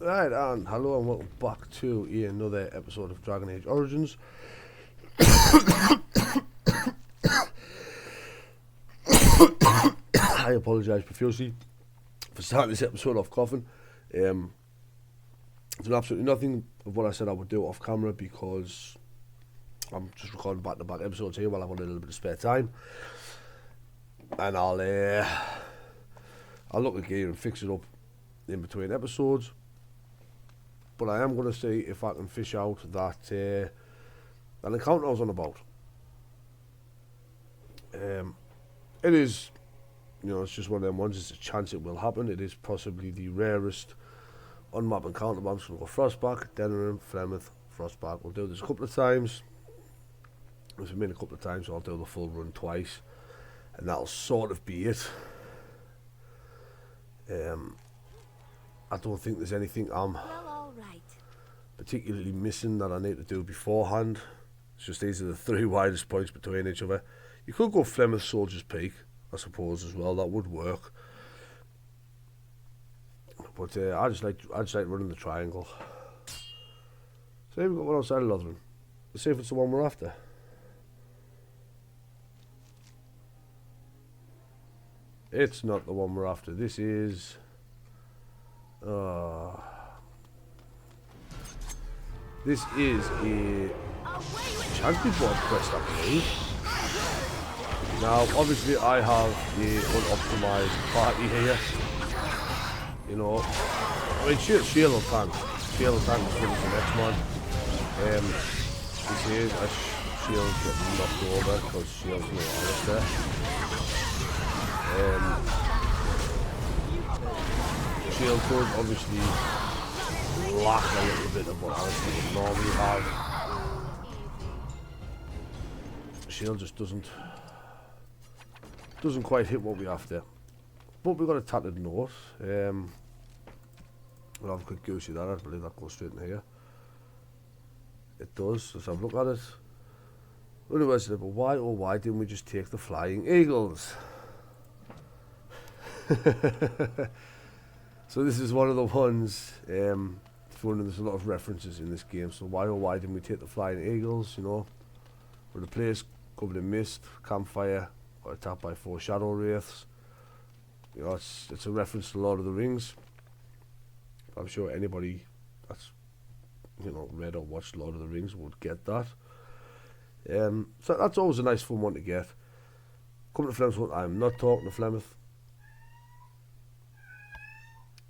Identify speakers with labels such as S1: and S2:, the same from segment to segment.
S1: Right, and hello and welcome back to another episode of Dragon Age Origins. I apologise profusely for starting this episode off coughing. It's absolutely nothing of what I said I would do off camera because I'm just recording back-to-back episodes here while I've got a little bit of spare time. And I'll look at gear and fix it up in between episodes. But I am going to see if I can fish out that encounter I was on about. It is, it's just one of them ones. It's a chance it will happen. It is possibly the rarest on-map encounter. I'm just going to go Frostback, Denerim, Flemeth, Frostback. We'll do this a couple of times. As I've been a couple of times, so I'll do the full run twice. And that'll sort of be it. I don't think there's anything particularly missing that I need to do beforehand. It's just these are the three widest points between each other. You could go Flemeth Soldier's Peak, I suppose, as well. That would work. But I just like running the triangle. So here we've got one outside of Lothering. Let's see if it's the one we're after. It's not the one we're after. This is... this is a champion board quest, I believe. Now, obviously, I have the unoptimized party here. I mean, Shield and Tank. Shield and Tank is good as the next one. This is a Shield getting knocked over because Shield's no Alistair. Shield could obviously lack a little bit of what Alistair would normally have. Shield just doesn't quite hit what we're after. But we've got a tattered note. We'll have a quick goosey that. I believe that goes straight in here. It does. Let's have a look at it. Otherwise, but why didn't we just take the Flying Eagles? So this is one of the ones, there's a lot of references in this game, so why didn't we take the Flying Eagles, where the place covered in mist, campfire, got attacked by 4 shadow wraiths. It's a reference to Lord of the Rings. I'm sure anybody that's, read or watched Lord of the Rings would get that. So that's always a nice fun one to get. Come to Flemeth, I'm not talking to Flemeth.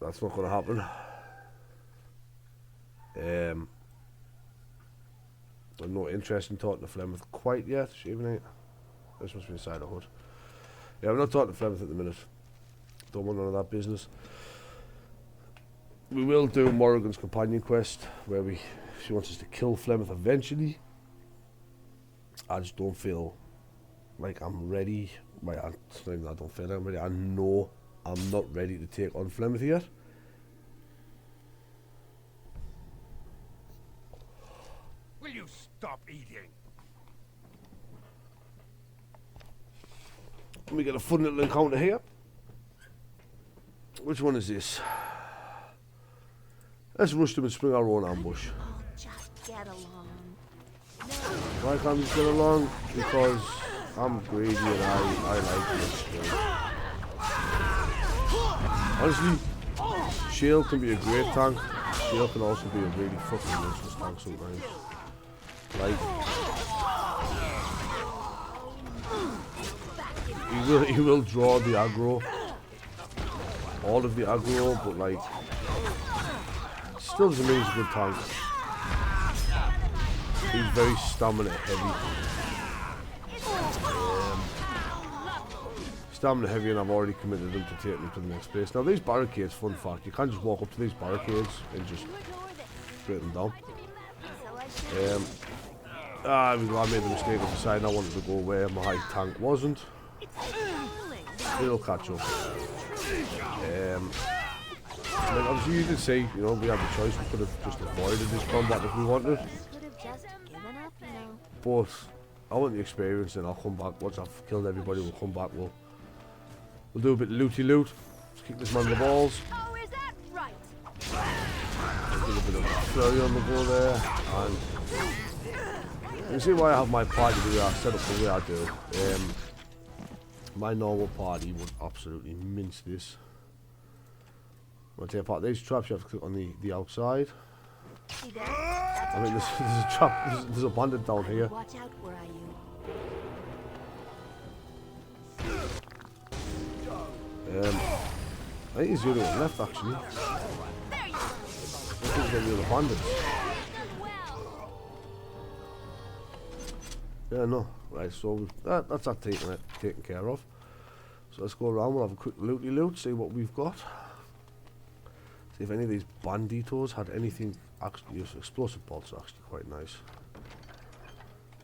S1: That's not going to happen. I'm not interested in talking to Flemeth quite yet. Shaven 8. This must be inside the hood. Yeah, I'm not talking to Flemeth at the minute. Don't want none of that business. We will do Morrigan's companion quest, where she wants us to kill Flemeth eventually. I just don't feel like I'm ready. I don't feel like I'm ready. I know I'm not ready to take on Flemeth yet.
S2: Will you stop eating?
S1: We get a fun little encounter here. Which one is this? Let's rush them and spring our own ambush.
S3: Just get along.
S1: Why can't we just get along? Because I'm greedy and I like the experience. Honestly, Shield can be a great tank. Shield can also be a really fucking useless tank sometimes. Like, he will draw the aggro, all of the aggro, but like, still doesn't mean he's a good tank. He's very stamina heavy. Stamina heavy, and I've already committed him to take him to the next place. Now these barricades, fun fact, you can't just walk up to these barricades and just break them down. I made the mistake of deciding I wanted to go where my tank wasn't. It'll catch up. I mean, obviously you can see, we had the choice. We could have just avoided this combat if we wanted. But I want the experience, and I'll come back once I've killed everybody. We'll come back. We'll do a bit of looty loot. Let's kick this man in the balls.
S3: Oh, is that right?
S1: a bit of flurry on the go there, and you see why I have my party the way I set up the way I do. My normal party would absolutely mince this. When I take apart these traps, you have to click on the outside. I mean, there's a trap, there's a bandit down here.
S3: Watch out, where are you?
S1: I think he's the only one left, actually. I think he's got the other bandits. Yeah, no. Right, so that's that taken care of. So let's go around, we'll have a quick looty-loot, see what we've got. See if any of these banditos had anything actually useful. Explosive bolts are actually quite nice.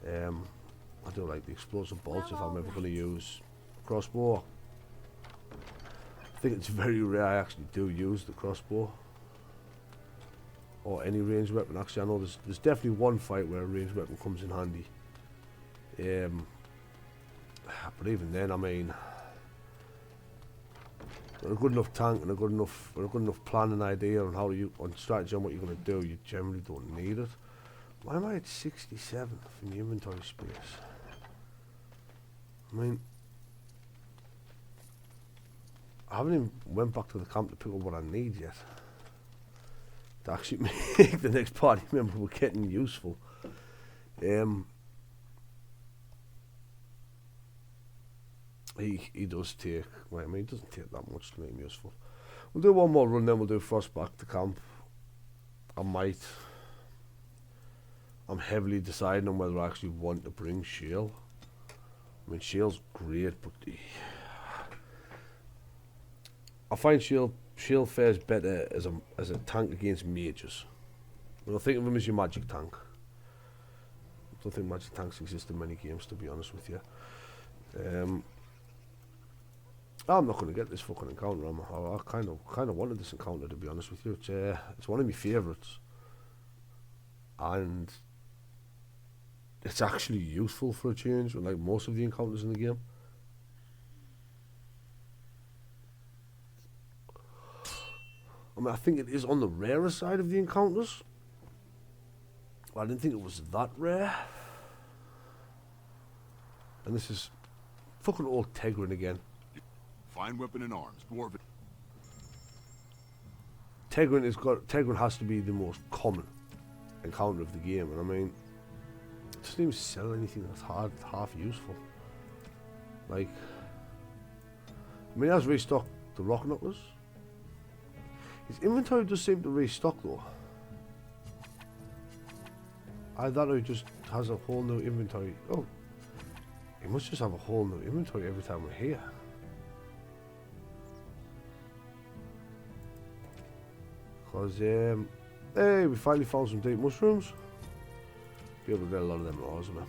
S1: I do like the explosive bolts if I'm ever going to use a crossbow. I think it's very rare I actually do use the crossbow. Or any ranged weapon. Actually, I know there's definitely one fight where a ranged weapon comes in handy. But even then, I mean, with a good enough tank and a good enough plan and idea on on strategy on what you're going to do, you generally don't need it. Why am I at 67 in the inventory space? I mean, I haven't even went back to the camp to pick up what I need yet to actually make the next party member we're getting useful. He does take, well, I mean, he doesn't take that much to make him useful. We'll do one more run, then we'll do Frost back to camp. I'm heavily deciding on whether I actually want to bring Shield. I mean, Shield's great, but I find Shield fares better as a tank against mages. When I think of him as your magic tank. I don't think magic tanks exist in many games, to be honest with you. I'm not going to get this fucking encounter. I kind of wanted this encounter, to be honest with you. It's one of my favourites, and it's actually useful for a change, like most of the encounters in the game. I mean, I think it is on the rarer side of the encounters. I didn't think it was that rare. And this is fucking old Tegrin again.
S4: Fine weapon and arms, dwarf.
S1: Tegrin has to be the most common encounter of the game, and I mean, it doesn't even sell anything that's half useful. Like, I mean, he has restocked the rock knuckles. His inventory does seem to restock though. I thought he just has a whole new inventory. Oh, he must just have a whole new inventory every time we're here. Because, hey, we finally found some deep mushrooms. Be able to get a lot of them at Orzammar.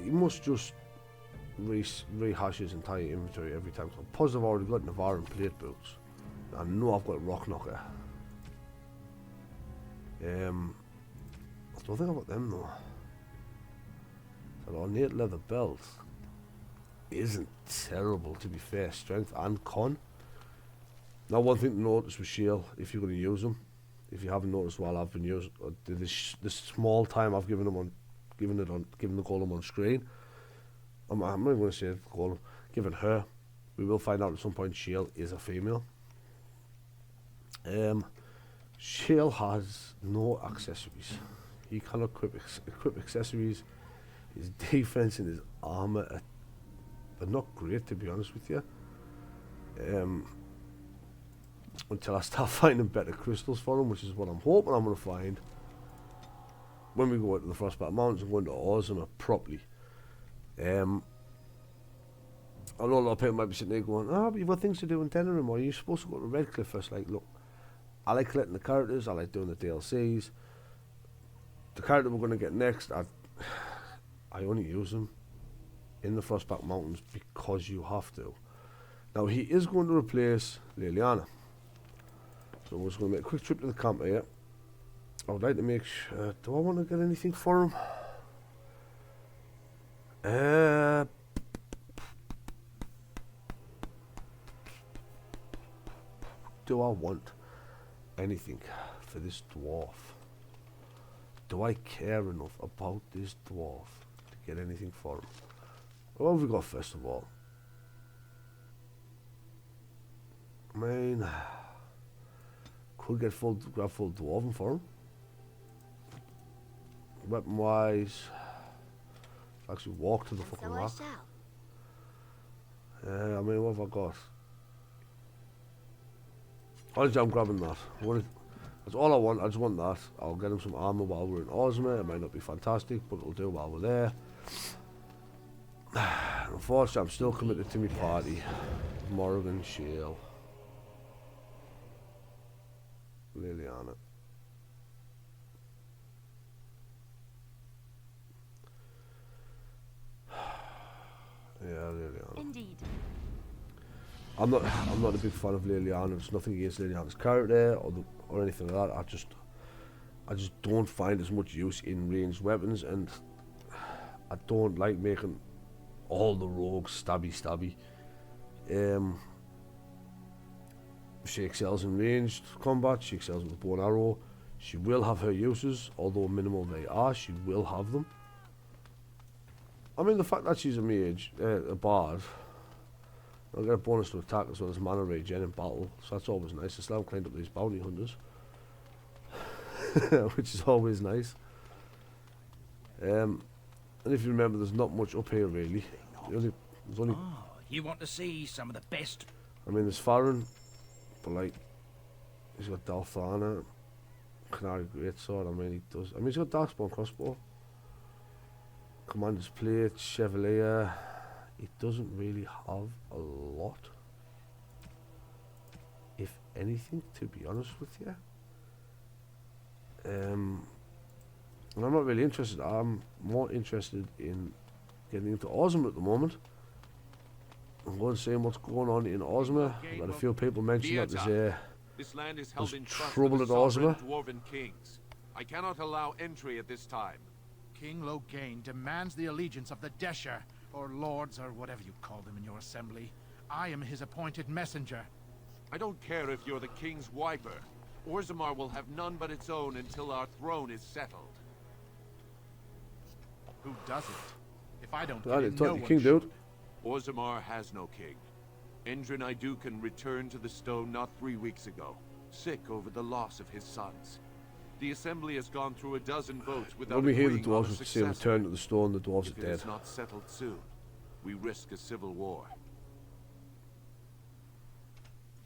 S1: He must just rehash his entire inventory every time. So I'm positive I've already got Navarran plate boots. I know I've got rock knocker. I don't think I've got them though. So the ornate leather belt isn't terrible, to be fair. Strength and con. Now, one thing to notice with shield, if you're going to use them, if you haven't noticed while I've been using this small time I've given them given the golem on screen, I'm not even going to say golem, given her, we will find out at some point Shield is a female. Shield has no accessories. He cannot equip accessories. His defense and his armor are not great, to be honest with you. Until I start finding better crystals for him, which is what I'm hoping I'm going to find when we go into the Frostback Mountains and go into Orzammar properly. I know a lot of people might be sitting there going, oh, but you've got things to do in Tenerim, or you're supposed to go to Redcliffe first. Like, look, I like collecting the characters, I like doing the DLCs. The character we're going to get next, I only use them in the Frostback Mountains because you have to. Now, he is going to replace Liliana. So we're just going to make a quick trip to the camp here. I would like to make sure, do I want to get anything for him? Do I want? anything for this dwarf? Do I care enough about this dwarf to get anything for him? What have we got first of all? I mean, could grab full dwarven for him. Weapon wise, actually walk to the fucking
S3: So I
S1: rock.
S3: shall.
S1: I mean, what have I got? Honestly, I'm grabbing that. That's all I want. I just want that. I'll get him some armor while we're in Orzammar. It might not be fantastic, but it'll do while we're there. Unfortunately, I'm still committed to my party. Morrigan, Shale, Liliana. Yeah, Liliana.
S3: Indeed.
S1: I'm not a big fan of Liliana. There's nothing against Liliana's character or anything like that. I just don't find as much use in ranged weapons, and I don't like making all the rogues stabby. She excels in ranged combat. She excels with the bow and arrow. She will have her uses, although minimal they are. She will have them. I mean, the fact that she's a mage, a bard, I'll get a bonus to attack as well as mana regen in battle, so that's always nice. It's now climbed up these bounty hunters, which is always nice. And if you remember, there's not much up here really. There's only.
S2: Oh, you want to see some of the best?
S1: I mean, there's Farron, but like, he's got Dalthana, Canary Greatsword. I mean, he does. I mean, he's got Darkspawn crossbow, Commander's Plate, Chevalier. It doesn't really have a lot, if anything, to be honest with you. And I'm not really interested. I'm more interested in getting into Orzammar at the moment. I'm going to see what's going on in Orzammar. I've had a few people mention that
S5: This land is held
S1: there's
S5: in trust
S1: trouble
S5: for the
S1: at
S5: sovereign
S1: Orzammar.
S5: dwarven kings. I cannot allow entry at this time.
S2: King Loghain demands the allegiance of the Desher, or lords, or whatever you call them in your assembly. I am his appointed messenger.
S5: I don't care if you're the king's wiper. Orzammar will have none but its own until our throne is settled.
S2: Who does it? If I don't
S1: I
S2: get in,
S1: didn't
S2: no
S1: talk to
S2: one
S1: King,
S2: should.
S1: dude.
S5: Orzammar has no king. Endrin Idukan returned to the stone not 3 weeks ago, sick over the loss of his sons. The assembly has gone through a dozen votes without
S1: When we hear the
S5: agreeing on a
S1: dwarves say
S5: successor.
S1: return to the stone, the dwarves
S5: If
S1: are
S5: it
S1: dead.
S5: is not settled soon, we risk a civil war.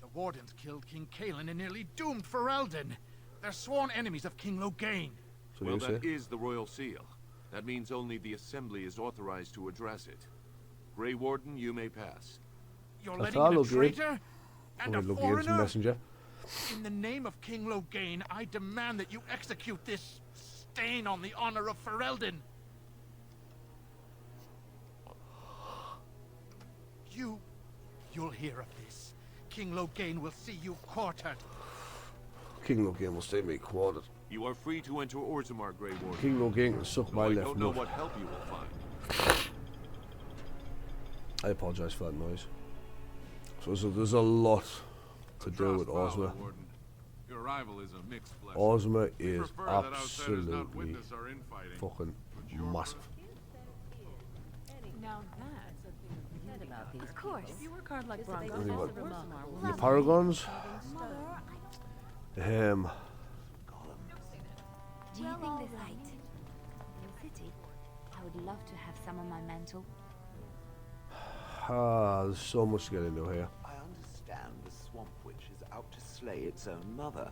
S2: The Wardens killed King Kaelin and nearly doomed Ferelden. They're sworn enemies of King Loghain.
S1: So
S5: Well,
S1: you say?
S5: that is the royal seal. That means only the assembly is authorized to address it. Grey Warden, you may pass.
S2: You're
S1: That's
S2: letting in a
S1: Loghain.
S2: traitor? And a
S1: Loghain's a
S2: foreigner?
S1: messenger.
S2: In the name of King Loghain, I demand that you execute this stain on the honor of Ferelden. You'll hear of this. King Loghain will see you quartered.
S1: King Loghain will stay me quartered.
S5: You are free to enter Orzammar, Grey Warden.
S1: King Loghain can suck
S5: Though
S1: my
S5: I
S1: left
S5: don't know
S1: nut.
S5: what help you will find.
S1: I apologise for that noise. So there's a lot to do with
S6: Trust
S1: Orzammar.
S6: Warden. Your arrival is a mixed blessing.
S1: Orzammar
S6: We
S1: is
S6: prefer that outsiders not
S1: absolutely
S6: witness our infighting.
S1: fucking
S6: But your
S1: massive.
S7: Now that's a thing to forget about these
S3: Of course.
S7: people. If you work hard like
S1: What
S7: Bronco,
S1: have you got?
S7: Orzammar will
S1: The
S7: have
S1: Paragons.
S3: Mother,
S7: you
S3: I
S1: Um,
S3: Do you
S8: Well,
S3: think
S8: all
S3: this
S8: right.
S3: height?
S8: In the city, I would love to have some on my mantle.
S1: there's so much to get into here.
S9: I understand the swamp witch is out to slay its own mother.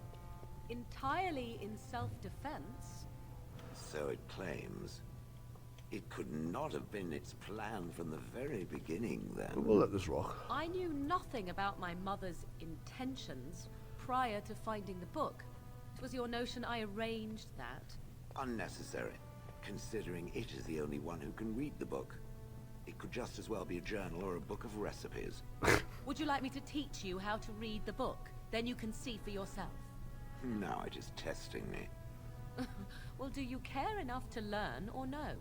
S7: entirely in self-defense.
S9: So it claims. It could not have been its plan from the very beginning,
S1: But
S9: then.
S1: we'll let this rock.
S7: I knew nothing about my mother's intentions prior to finding the book. It was your notion I arranged that.
S9: Unnecessary, considering it is the only one who can read the book. It could just as well be a journal or a book of recipes.
S7: Would you like me to teach you how to read the book? Then you can see for yourself.
S9: Now it is testing me.
S7: Well, do you care enough to learn or no?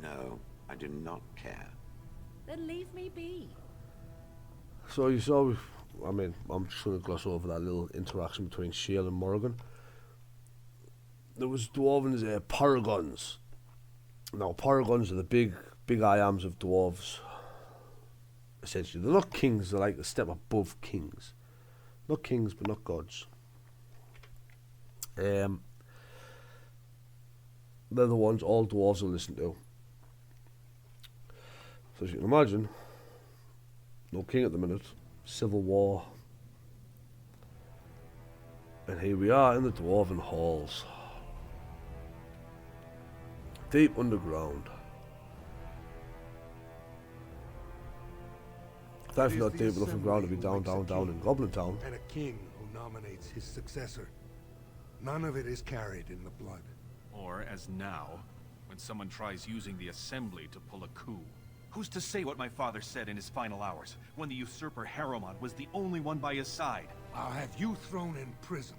S9: No, I do not care.
S7: Then leave me be.
S1: So you saw I mean, I'm just going to gloss over that little interaction between Shale and Morrigan. There was dwarven's paragons. Now, paragons are the big I ams of dwarves. Essentially, they're not kings. They're like a step above kings. Not kings, but not gods. They're the ones all dwarves will listen to. So as you can imagine, no king at the minute, civil war, and here we are in the dwarven halls, deep underground. Definitely not deep enough underground to be down in Goblin Town.
S10: And a king who nominates his successor. None of it is carried in the blood.
S11: Or, as now, when someone tries using the assembly to pull a coup. Who's to say what my father said in his final hours, when the usurper Harrowmont was the only one by his side?
S10: I'll have you thrown in prison.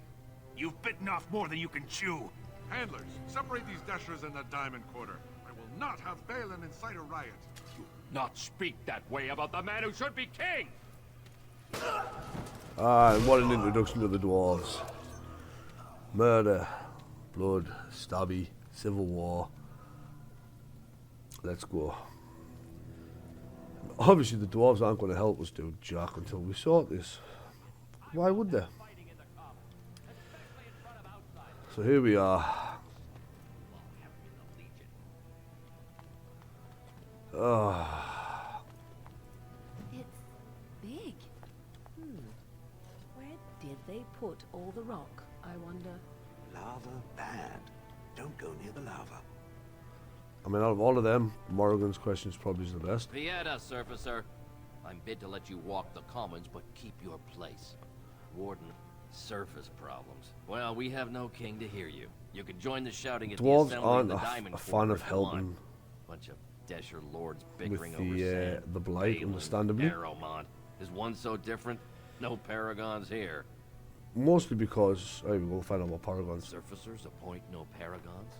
S11: You've bitten off more than you can chew.
S6: Handlers, separate these dashers in the Diamond Quarter. I will not have Balin incite a riot.
S5: Not speak that way about the man who should be king!
S1: Ah, and what an introduction to the dwarves. Murder, blood, stabby, civil war. Let's go. Obviously the dwarves aren't going to help us do jack until we sort this. Why would they? So here we are.
S3: It's big. Where did they put all the rock, I wonder?
S9: Lava bad. Don't go near the lava.
S1: I mean, out of all of them, Morrigan's question is probably the best.
S12: Pieta, Surfacer. I'm bid to let you walk the commons, but keep your place. Warden, surface problems. Well, we have no king to hear you. You can join the shouting at
S1: Dwarves
S12: the assembly
S1: aren't
S12: of the Diamond
S1: a fan
S12: Quarter
S1: of helping
S12: Bunch of Desher lords bickering
S1: with
S12: over sand.
S1: the blight,
S12: Balin,
S1: understandably.
S12: Harrowmont. Is one so different? No paragons here.
S1: Mostly because, hey, we'll find out about paragons.
S12: Surfacers appoint no paragons?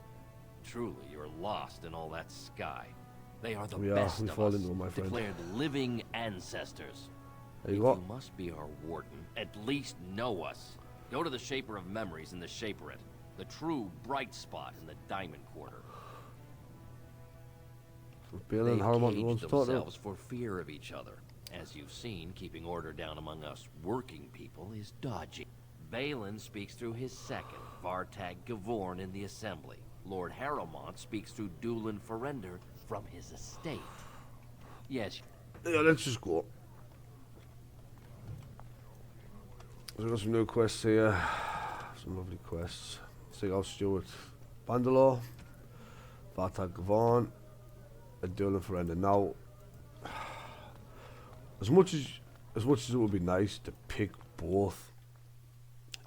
S12: Truly, you're lost in all that sky. They are the best
S1: we
S12: of
S1: fall
S12: us,
S1: into it, my friend.
S12: declared living ancestors.
S1: There
S12: If
S1: you go.
S12: you must be our warden, at least know us. Go to the Shaper of Memories in the Shaperate, the true bright spot in the Diamond Quarter.
S1: Balin and
S12: They
S1: Harrowmont
S12: cage
S1: wants to talk to
S12: themselves for fear of each other. As you've seen, keeping order down among us working people is dodgy. Balin speaks through his second, Vartag Gavorn, in the Assembly. Lord Harrowmont speaks through Doolin Ferender from his estate. Yes.
S1: Yeah, let's just go. So we've got some new quests here. Some lovely quests. Seek out Stuart Bandalore, Vartag Gavorn, and Doolin Ferender. Now, as much as it would be nice to pick both,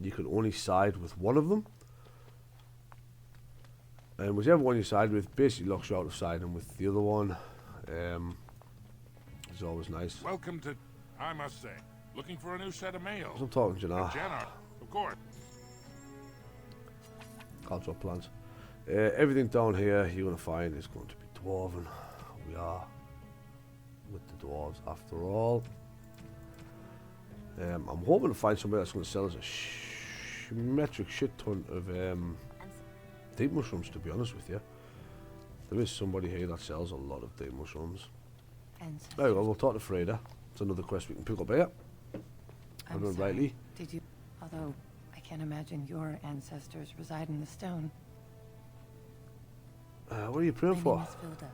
S1: you can only side with one of them. And whichever one you side with basically locks you out of siding with the other one. It's always nice.
S6: Welcome to, I must say, looking for a new set of mail.
S1: I'm talking to you now.
S6: Jenna, of course.
S1: Cultural plans. Everything down here you're going to find is going to be dwarven. We are with the dwarves after all. I'm hoping to find somebody that's going to sell us a metric shit ton of deep mushrooms, to be honest with you. There is somebody here that sells a lot of deep mushrooms. There we go, we'll talk to Freda. It's another quest we can pick up here.
S13: I'm
S1: Done
S13: sorry.
S1: rightly.
S13: Did you? Although I can't imagine your ancestors reside in the stone.
S1: What are you praying for?
S13: My name is Vilda,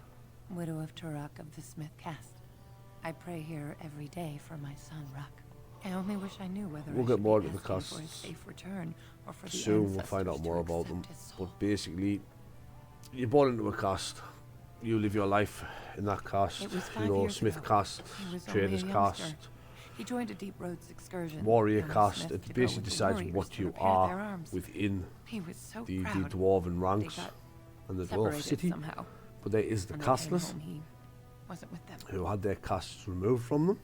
S13: widow of Turok of the Smith caste. I pray here every day for my son Ruck. I only wish I knew whether
S1: We'll
S13: I
S1: get
S13: should
S1: more
S13: be
S1: to the
S13: asking for his
S1: casts
S13: safe return or for the
S1: soon. We'll find out
S13: ancestors
S1: more
S13: to
S1: about them.
S13: accept his soul.
S1: But basically, you're born into a caste. You live your life in that caste.
S13: It was
S1: You
S13: 5
S1: know,
S13: years
S1: Smith
S13: ago.
S1: caste,
S13: He was only
S1: Traders
S13: a
S1: caste,
S13: youngster. He joined a Deep Roads excursion.
S1: Warrior
S13: and was
S1: caste.
S13: Smith
S1: It
S13: to go
S1: basically
S13: with the
S1: decides
S13: warriors
S1: what
S13: to
S1: you
S13: repair their
S1: are
S13: arms.
S1: within
S13: He was so
S1: the
S13: proud.
S1: dwarven
S13: They
S1: ranks
S13: got
S1: and the dwarf
S13: separated
S1: city.
S13: somehow.
S1: But there is the
S13: When they came
S1: casteless
S13: home, he wasn't with them.
S1: who had their castes removed from them.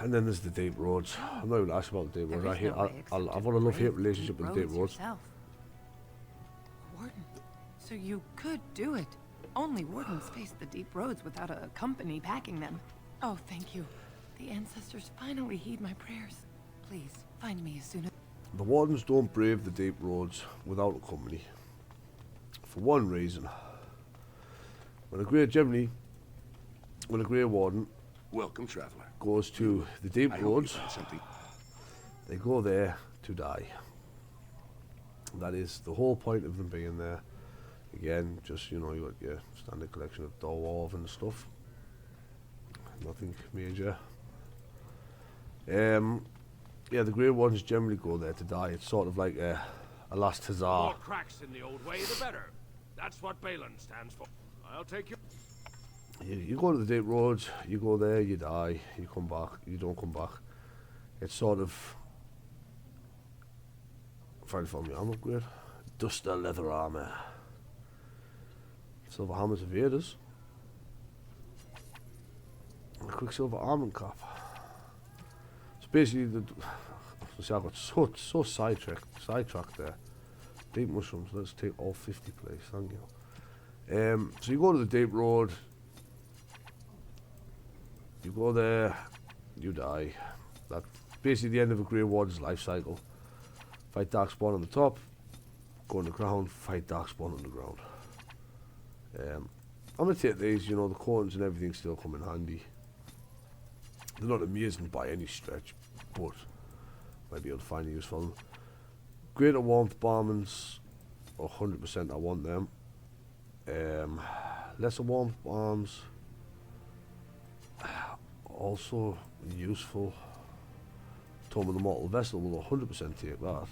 S1: And then there's the Deep Roads. I'm not even asking about the Deep Roads.
S13: There
S1: I
S13: is
S1: hate,
S13: no way except
S1: I've
S13: to
S1: got a love-hate
S13: brave the
S1: relationship
S13: Deep
S1: with the Deep Roads.
S13: yourself. Warden, so you could do it. Only wardens face the Deep Roads without a company packing them. Oh, thank you. the ancestors finally heed my prayers. Please, find me as soon as...
S1: The Wardens don't brave the deep roads without a company. For one reason. When a Grey Warden
S9: Welcome, traveler.
S1: goes to the deep
S9: I hope you
S1: roads,
S9: find something.
S1: they go there to die. That is the whole point of them being there. Again, just, you know, you got your standard collection of dwarves and stuff. Nothing major. Yeah, the Grey Wardens generally go there to die. It's sort of like a last huzzah.
S14: The more cracks in the old way, the better. That's what Balin stands for. I'll take you.
S1: You go to the deep roads, you go there, you die, you come back, you don't come back. It's sort of... Find for me armor upgrade. Duster leather armor. Silver hammers of Vaders. A quicksilver armor cap. So basically, I got so sidetracked there. Deep mushrooms. Let's take all 50, please. Thank you. So you go to the deep road. You go there. You die. That's basically the end of a Grey Warden's life cycle. Fight Darkspawn on the top. Go on the ground. Fight Darkspawn on the ground. I'm going to take these, you know, the coins and everything still come in handy. They're not amazing by any stretch, but might be able to find a use for them. Greater Warmth Barmans, 100% I want them. Lesser Warmth Bombs, also useful. Tome of the Mortal Vessel will 100% take that.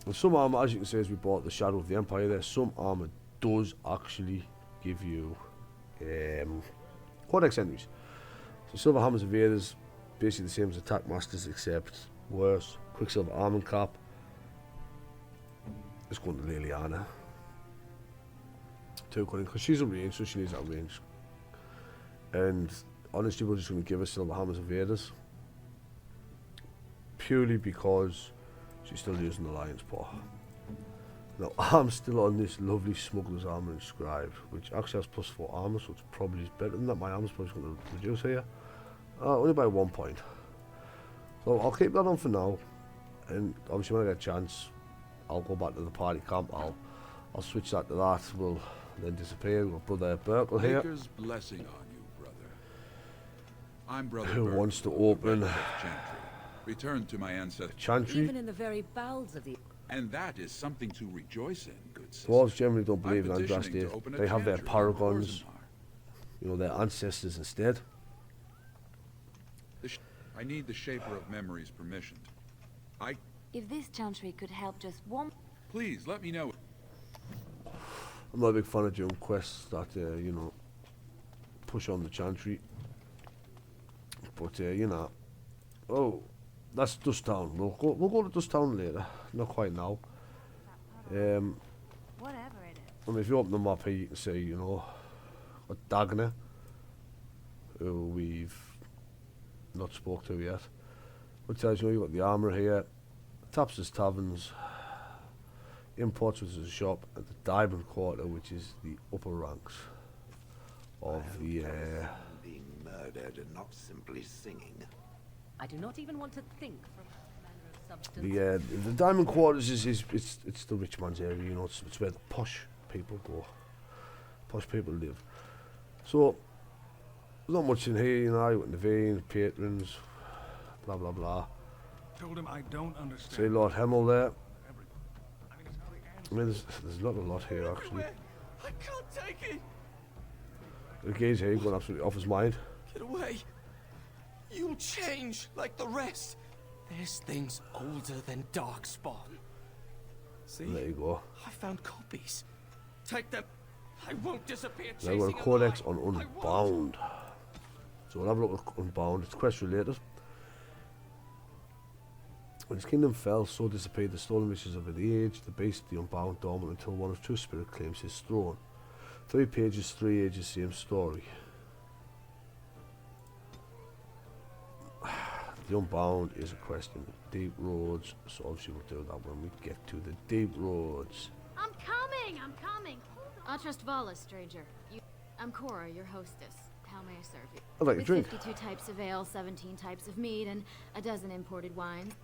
S1: And some armor, as you can see, as we bought the Shadow of the Empire there, some armor does actually give you Codex entries. So Silver Hammers of Vaders, basically the same as Attack Masters, except worse. Quicksilver Armor Cap. It's going to Liliana. 2 cunning, because she's a range, so she needs that range. And honestly, we're just going to give her Silver Hammers of Vaders. Purely because she's still using the Lion's Paw. Now, I'm still on this lovely Smuggler's Armor Inscribed, which actually has +4 armor, so it's probably better than that. My armor's probably going to reduce here. Only by 1 point. So I'll keep that on for now. And obviously when I get a chance, I'll go back to the party camp. I'll switch that to that. We'll then disappear. We've got Brother Burkle here.
S4: Maker's blessing on you, brother. I'm Brother
S1: Who
S4: Burkle,
S1: wants to open
S4: Chantry. Return to my ancestors.
S1: Chantry?
S7: Even in the very bowels of the...
S4: And that is something to rejoice in, good sister.
S1: Dwarves generally don't believe in
S4: I'm petitioning
S1: Andraste.
S4: to open a
S1: They have their
S4: chantry in
S1: paragons,
S4: Orzammar.
S1: you know, their ancestors instead.
S4: I need the Shaper of Memory's permission.
S8: If this chantry could help just one...
S4: Please, let me know.
S1: I'm not a big fan of doing quests that, you know, push on the Chantry. But, you know... Oh, that's Dust Town. We'll go to Dust Town later. Not quite now.
S8: Whatever it is.
S1: I mean, if you open the map here, you can see, you know, a Dagner, who we've not spoke to yet. What tells you, you've got the armour here, Tapster's Taverns, Imports, which is a shop, and the Diamond Quarter, which is the upper ranks of the...
S9: being murdered and not simply singing.
S7: I do not even want to think from manner of substance.
S1: The Diamond Quarters it's the rich man's area, you know, it's where the posh people go. Posh people live. So, there's not much in here, you know, you got the veins, patrons, blah blah blah.
S11: Told him I don't understand.
S1: See Lord Hemel there. I mean, there's not a lot here, actually.
S14: I can't take it.
S1: The guy's here going absolutely off his mind.
S14: Get away. You'll change like the rest. There's things older than Darkspawn. See?
S1: There you go.
S14: I found copies. Take them. I won't disappear
S1: Now
S14: chasing
S1: we've got a codex on Unbound. So we'll have a look at Unbound. It's quest related. When his kingdom fell, so disappeared the stolen riches of the age, the beast, the Unbound, dormant until one of true spirit claims his throne. 3 pages, 3 ages, same story. The Unbound is a quest in the Deep Roads, so obviously we'll do that when we get to the Deep Roads.
S15: I'm coming! I'm coming! I trust Vala, stranger. I'm Cora, your hostess. Tell
S8: may I serve you?
S1: I'd like a
S8: With
S1: drink.
S8: 52 types of ale, 17 types of mead, and a dozen imported wines.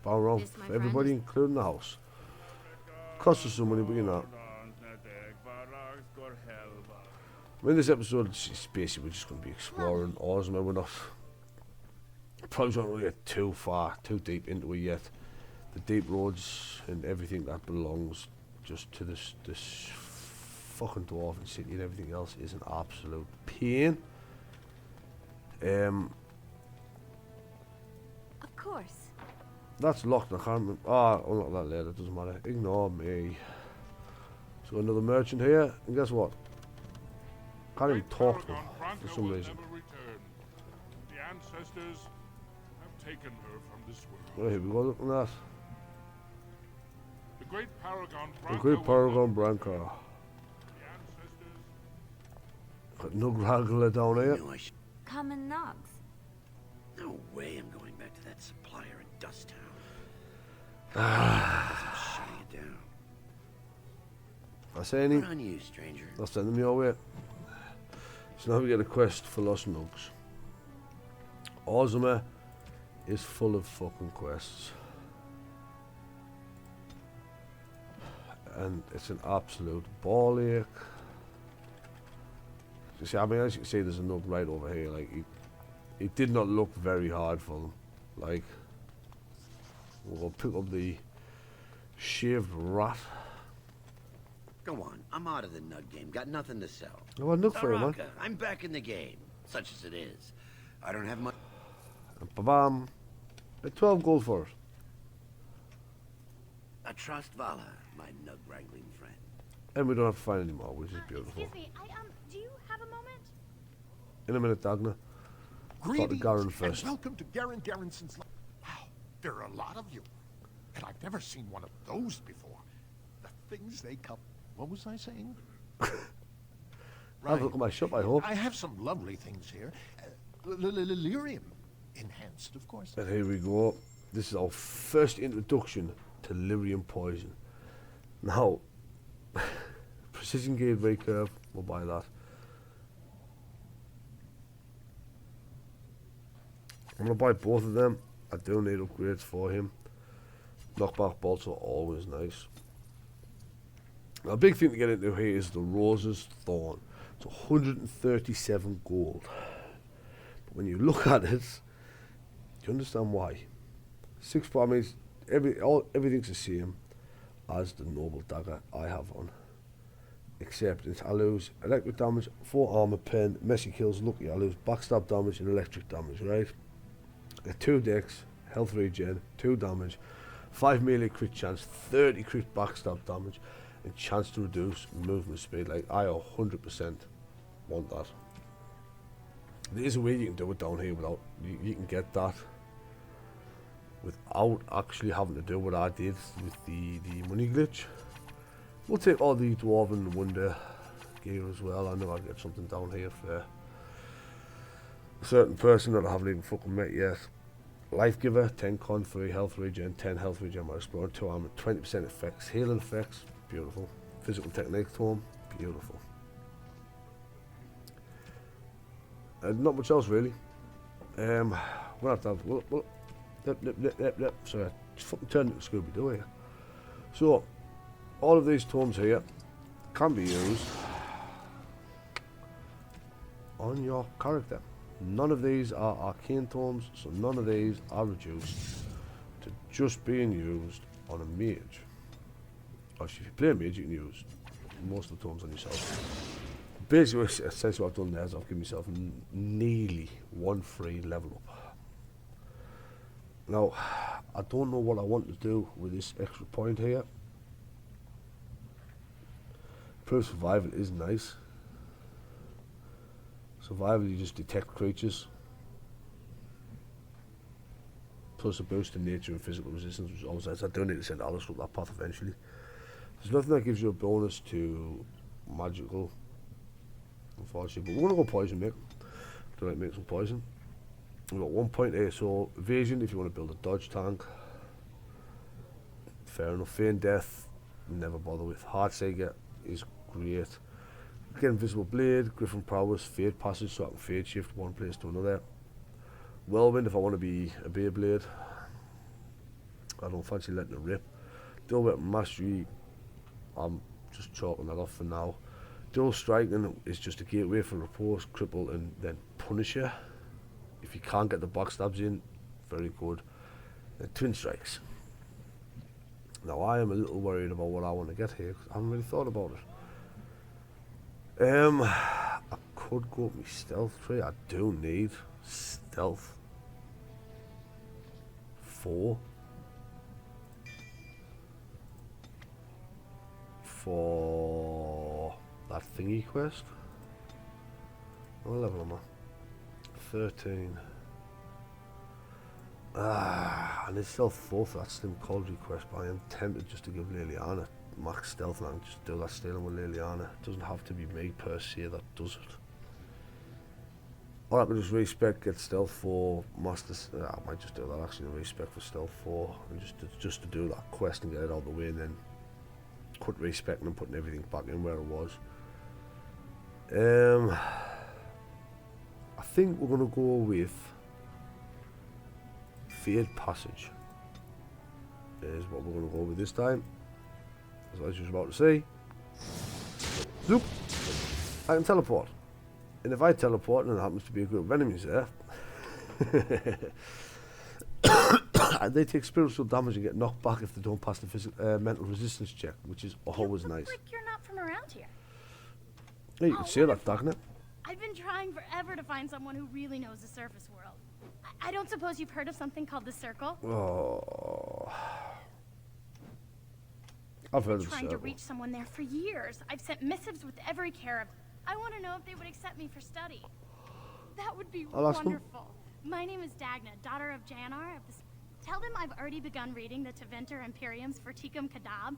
S1: Bar around
S8: This, my
S1: for
S8: friend,
S1: everybody,
S8: is-
S1: including the house. Cost us some money, but you know. I mean, this episode is basically we're just going to be exploring Orzammar. We're not. Probably don't really get too far, too deep into it yet. The deep roads and everything that belongs just to this fucking dwarven city and everything else is an absolute pain.
S8: Of course.
S1: That's locked. I can't remember. Oh, I'll lock that later. It doesn't matter. Ignore me. So another merchant here, and guess what? Can't even talk to them for some reason.
S6: The ancestors have taken her from this world.
S1: Well, here we go. Look at that.
S6: The great paragon
S1: The
S6: Branca
S1: great
S6: will
S1: paragon Branca.
S6: The ancestors.
S1: Got no regular down here.
S8: Common Nogs.
S9: No way I'm going back to that supplier in Dust Town.
S1: Ah.
S9: I'm shutting it down.
S1: I say any.
S9: Good on you, stranger.
S1: I'll send them your way. So now we get a quest for Lost Nugs. Orzammar is full of fucking quests. And it's an absolute ball ache. You see, I mean, as you can see, there's a nug right over here. Like, it did not look very hard for them. Like, we'll pick up the shaved rat.
S9: Go on, I'm out of the nug game. Got nothing to sell.
S1: No, I'll look for him, man.
S9: Taraka, I'm back in the game, such as it is. I don't have much.
S1: Ba-bam. 12 gold for it.
S9: I trust Vala, my nug wrangling friend.
S1: And we don't have to find any more, which is beautiful.
S8: Excuse me, do you have a moment?
S1: In a minute, Dagna. Talk to Garen first.
S2: And welcome to Garen Garrison's. Wow, there are a lot of you, and I've never seen one of those before. The things they come. What was I saying?
S1: Have a look at my shop, I hope.
S2: I have some lovely things here. Lyrium enhanced, of course.
S1: And here we go. This is our first introduction to lyrium poison. Now, precision gauge ray curve, we'll buy that. I'm going to buy both of them. I do need upgrades for him. Knockback bolts are always nice. Now, a big thing to get into here is the Rose's Thorn. It's 137 gold. But when you look at it, you understand why. 6 means everything's the same as the noble dagger I have on. Except it allows electric damage, 4 armor pen, messy kills, lucky allows backstab damage and electric damage, right? 2 dex, health regen, 2 damage, 5 melee crit chance, 30 crit backstab damage, and chance to reduce movement speed. Like, I 100% want that. There is a way you can do it down here without, you can get that without actually having to do what I did with the money glitch. We'll take all the Dwarven Wonder gear as well. I know I'll get something down here for a certain person that I haven't even fucking met yet. Life Giver, 10 con, 3 health regen, 10 health regen by exploring, 2 armor, 20% effects, healing effects, beautiful. Physical technique tome, beautiful. And not much else really. We'll have to have, sorry, I just fucking turned into Scooby-Doo here. So, all of these tomes here can be used on your character. None of these are arcane tomes, so none of these are reduced to just being used on a mage. Actually, if you play a mage, you can use most of the tomes on yourself. Basically, essentially what I've done there is I've given myself nearly 1 free level up. Now, I don't know what I want to do with this extra point here. Improved survival is nice. Survival, you just detect creatures. Plus a boost in nature and physical resistance, which is always nice. I do need to send Alice up that path eventually. There's nothing that gives you a bonus to magical, unfortunately. But we're going to go poison, mate. Do like make some poison. We've got 1 point here, so evasion if you want to build a dodge tank. Fair enough. Feign death, never bother with. Heartsager is great. Get Invisible Blade, Griffin Prowess, Fade Passage so I can Fade Shift one place to another. Whirlwind if I want to be a Beyblade. I don't fancy letting it rip. Dual Weapon Mastery, I'm just chalking that off for now. Dual Striking is just a gateway for Repose, Cripple and then Punisher. If you can't get the backstabs in, very good. Twin Strikes. Now I am a little worried about what I want to get here because I haven't really thought about it. I could go up my stealth tree. I do need stealth 4 for that thingy quest. What level am I? 13. And it's still 4 for that Slim Cauldron quest, but I am tempted just to give Liliana max stealth and I can just do that stealing with Liliana. It doesn't have to be me per se that does it. Or I could just respec, get stealth for Masters. I might just do that actually, respec for stealth 4 and just to do that quest and get it out of the way and then quit respecting and putting everything back in where it was. I think we're going to go with Fade Passage is what we're going to go with this time. As I was just about to say, zoop, I can teleport. And if I teleport and there happens to be a group of enemies there, and they take spiritual damage and get knocked back if they don't pass the mental resistance check, which is always nice.
S15: Like you're not from around here.
S1: Yeah, you can say that, Dagna.
S15: I've been trying forever to find someone who really knows the surface world. I don't suppose you've heard of something called the Circle?
S1: Oh, I've heard of the Circle.
S15: Trying to reach someone there for years. I've sent missives with every care of. I want to know if they would accept me for study. That would be wonderful. My name is Dagna, daughter of Janar of the. Tell them I've already begun reading the Tevinter Imperium's Verticum Kadab.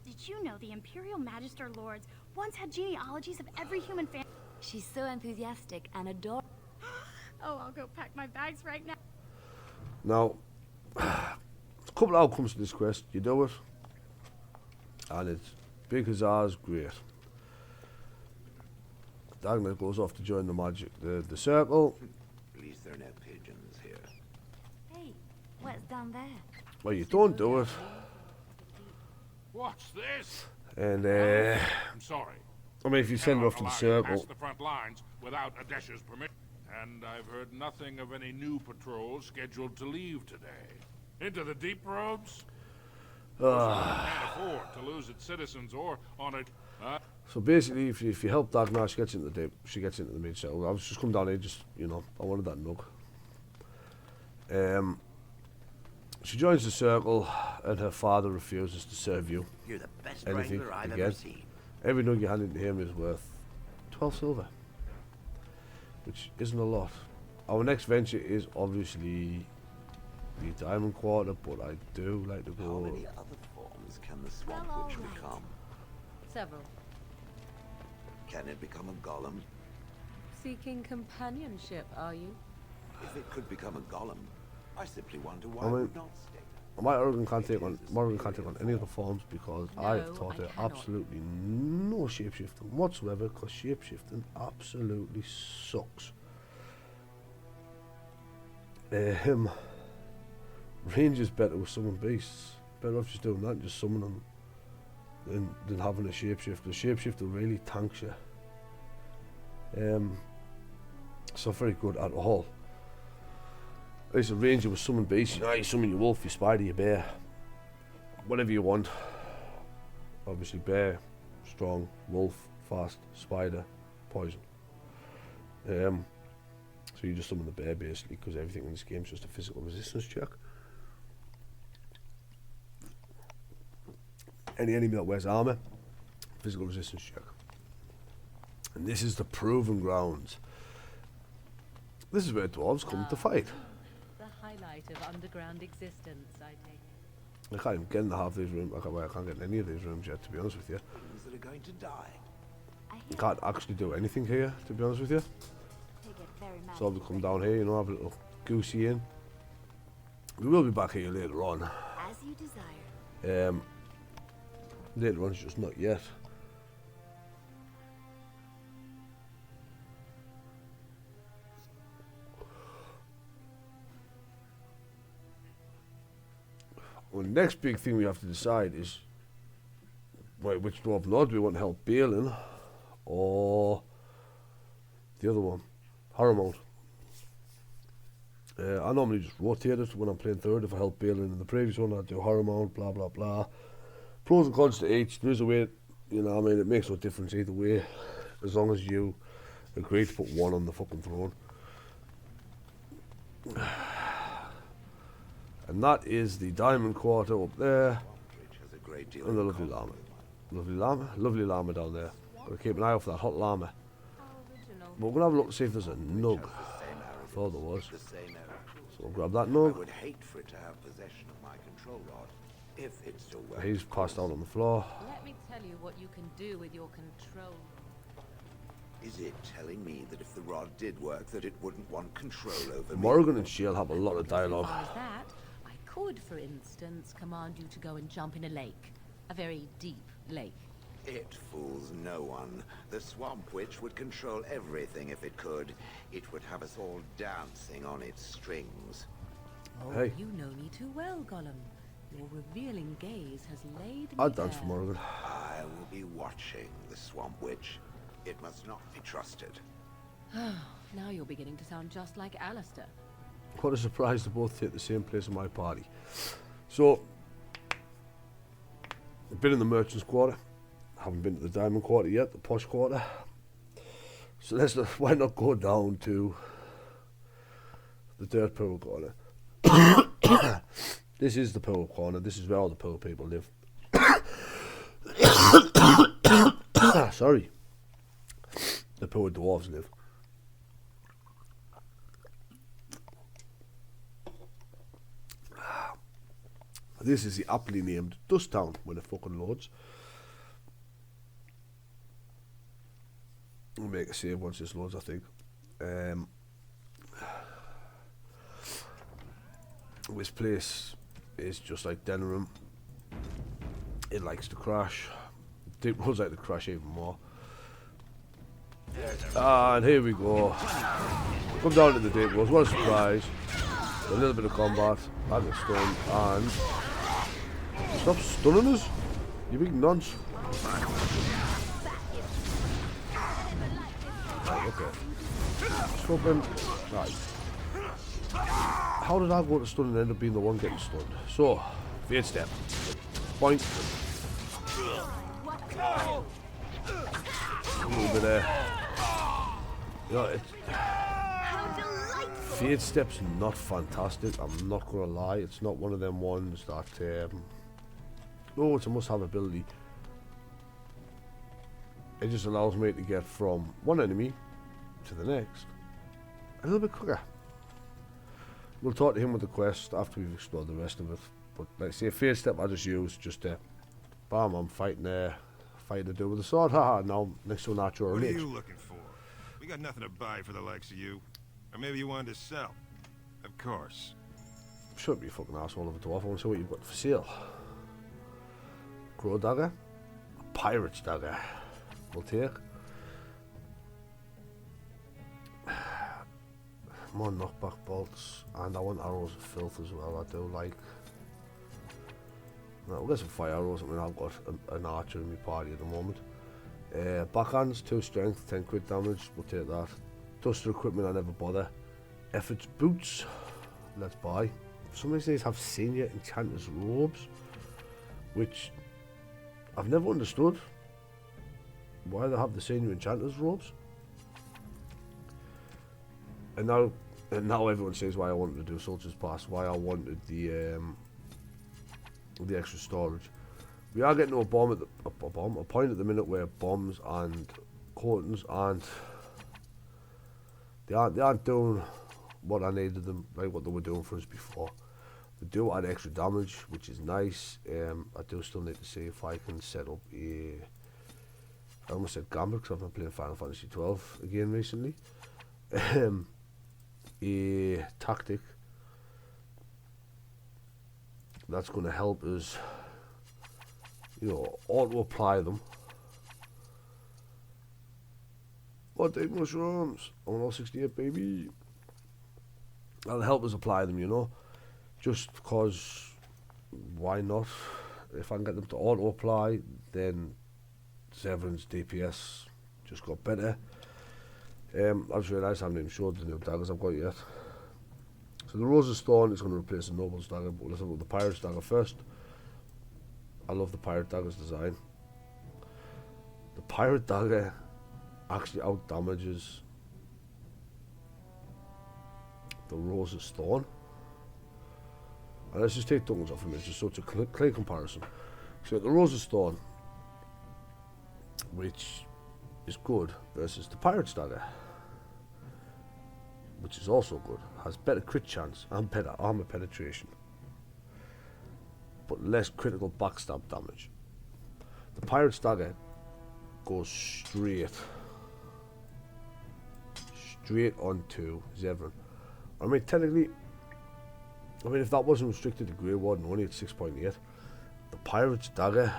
S15: Did you know the Imperial Magister Lords once had genealogies of every human family?
S8: She's so enthusiastic and adorable.
S15: Oh, I'll go pack my bags right now.
S1: Now, a couple of outcomes to this quest. You do it, and it's big huzzahs, great. Dagna goes off to join the circle.
S9: At least there are no pigeons here.
S8: Hey, what's down there?
S1: Well, you don't do it.
S6: What's this?
S1: And
S6: I'm sorry.
S1: I mean, if you send her off to the circle,
S6: past the front lines without Adesh's permission. And I've heard nothing of any new patrols scheduled to leave today. Into the deep roads? Can't afford to lose its citizens or on it.
S1: So basically, if you help Dagna, she gets into the main circle. I was just come down here, just I wanted that nug. She joins the circle, and her father refuses to serve you.
S9: You're the best
S1: anything
S9: wrangler I've
S1: again.
S9: ever seen.
S1: Every nug you hand into him is worth 12 silver, which isn't a lot. Our next venture is obviously the Diamond Quarter, but I do like to go.
S9: How many other forms can the Swamp Witch become?
S7: Several.
S9: Can it become a golem?
S7: Seeking companionship, are you?
S9: If it could become a golem, I simply wonder why
S1: I mean,
S9: it would not stay.
S1: My Oregon can't take on any of the forms because I have taught her absolutely no shapeshifting whatsoever, because shapeshifting absolutely sucks. Range is better with summon beasts. Better off just doing that and just summoning them than having a shapeshifter. Shapeshifter really tanks you. It's not very good at all. I used to range with summon beasts. You summon your wolf, your spider, your bear, whatever you want. Obviously bear, strong, wolf, fast, spider, poison. So you just summon the bear basically, because everything in this game is just a physical resistance check. Any enemy that wears armor, physical resistance check. And this is the proving grounds. This is where dwarves come to fight.
S7: The highlight of underground existence, I take it.
S1: I can't even get into half these rooms. I can't get in any of these rooms yet, to be honest with you.
S9: Things that are going to die.
S1: I can't actually do anything here, to be honest with you. So I'll come down here, have a little goosey in. We will be back here later on.
S8: As you desire.
S1: Later on, it's just not yet. Well, the next big thing we have to decide is, right, which dwarf lord do we want to help Balin, or the other one, Harrowmount. I normally just rotate it when I'm playing third. If I help Balin in the previous one, I'd do Harrowmount, blah blah blah. Pros and cons to each. There is a way, you know, I mean, it makes no difference either way, as long as you agree to put one on the fucking throne. And that is the Diamond Quarter up there, and the lovely llama. Lovely llama down there. Gotta keep an eye out for that hot llama. But we're gonna have a look to see if there's a nug. I thought there was. So we'll grab that nug.
S9: I would hate for it to have possession of my control rod, if it still works.
S1: He's passed out on the floor.
S7: Let me tell you what you can do with your control.
S9: Is it telling me that if the rod did work, that it wouldn't want control over me?
S1: Morgan and she'll have a lot of dialogue.
S7: As that, I could, for instance, command you to go and jump in a lake. A very deep lake.
S9: It fools no one. The Swamp Witch would control everything if it could. It would have us all dancing on its strings.
S7: Oh,
S1: hey.
S7: You know me too well, Gollum. Your revealing gaze has laid me
S1: I'll dance for Morgan.
S9: I will be watching the Swamp Witch. It must not be trusted.
S7: Now you're beginning to sound just like Alistair.
S1: What a surprise to both take the same place in my party. So, I've been in the Merchant's Quarter. Haven't been to the Diamond Quarter yet, the Posh Quarter. So why not go down to the Dirt Pool Corner? This is the Pool Corner. This is where all the poor people live. Sorry. The poor dwarves live. This is the aptly named Dust Town when it fucking loads. We'll make a save once this loads, I think. This place is just like Denham. It likes to crash. Deep Roads like to crash even more. And here we go. Come down to the Deep Roads. What a surprise. A little bit of combat. I get stunned. And stop stunning us, you big nonce. Right, okay. Swapping. Right. How did I go to stun and end up being the one getting stunned? So, fade step. Point. A little bit there. You know, fade step's not fantastic, I'm not gonna lie. It's not one of them ones that oh, it's a must-have ability. It just allows me to get from one enemy to the next a little bit quicker. We'll talk to him with the quest after we've explored the rest of it. But like I say, fade step I just use just bam, I'm fighting a dude with a sword. Haha, now next to a natural
S16: What are
S1: mage.
S16: you looking for? We got nothing to buy for the likes of you. Or maybe you wanted to sell. Of course.
S1: Shouldn't be a fucking asshole of a dwarf. I want to see what you've got for sale. Crow dagger, a pirate's dagger. We'll take. More knockback bolts, and I want arrows of filth as well. I do like. No, we'll get some fire arrows. I mean, I've got an archer in my party at the moment. Backhands, 2 strength, 10 crit damage. We'll take that. Duster equipment, I never bother. Efforts boots, let's buy. Some of these have senior enchanter's robes, which I've never understood why they have the senior enchanter's robes. And now everyone says why I wanted to do Soldier's Pass, why I wanted the extra storage. We are getting to a point at the minute where bombs and coatings aren't doing what I needed them, like what they were doing for us before. They do add extra damage, which is nice. I do still need to see if I can set up I almost said Gambit because I've been playing Final Fantasy 12 again recently. A tactic that's going to help us, you know, auto apply them. Oh, take mushrooms. I want all 68, baby. That'll help us apply them, you know. Just because why not? If I can get them to auto-apply, then Severin's DPS just got better. I just realised I haven't even showed the new daggers I've got yet. So the Rose of Stone is going to replace the Noble's dagger, but let's look at the Pirate's dagger first. I love the Pirate dagger's design. The Pirate dagger actually out damages the Rose of Stone. And let's just take tokens off of it, just so it's a clear comparison. So the Rose of Stone, which is good, versus the Pirate's dagger, which is also good, has better crit chance and better armor penetration, but less critical backstab damage. The Pirate's dagger goes straight onto Severin. I mean, technically, if that wasn't restricted to Grey Warden only at 6.8, the Pirate's dagger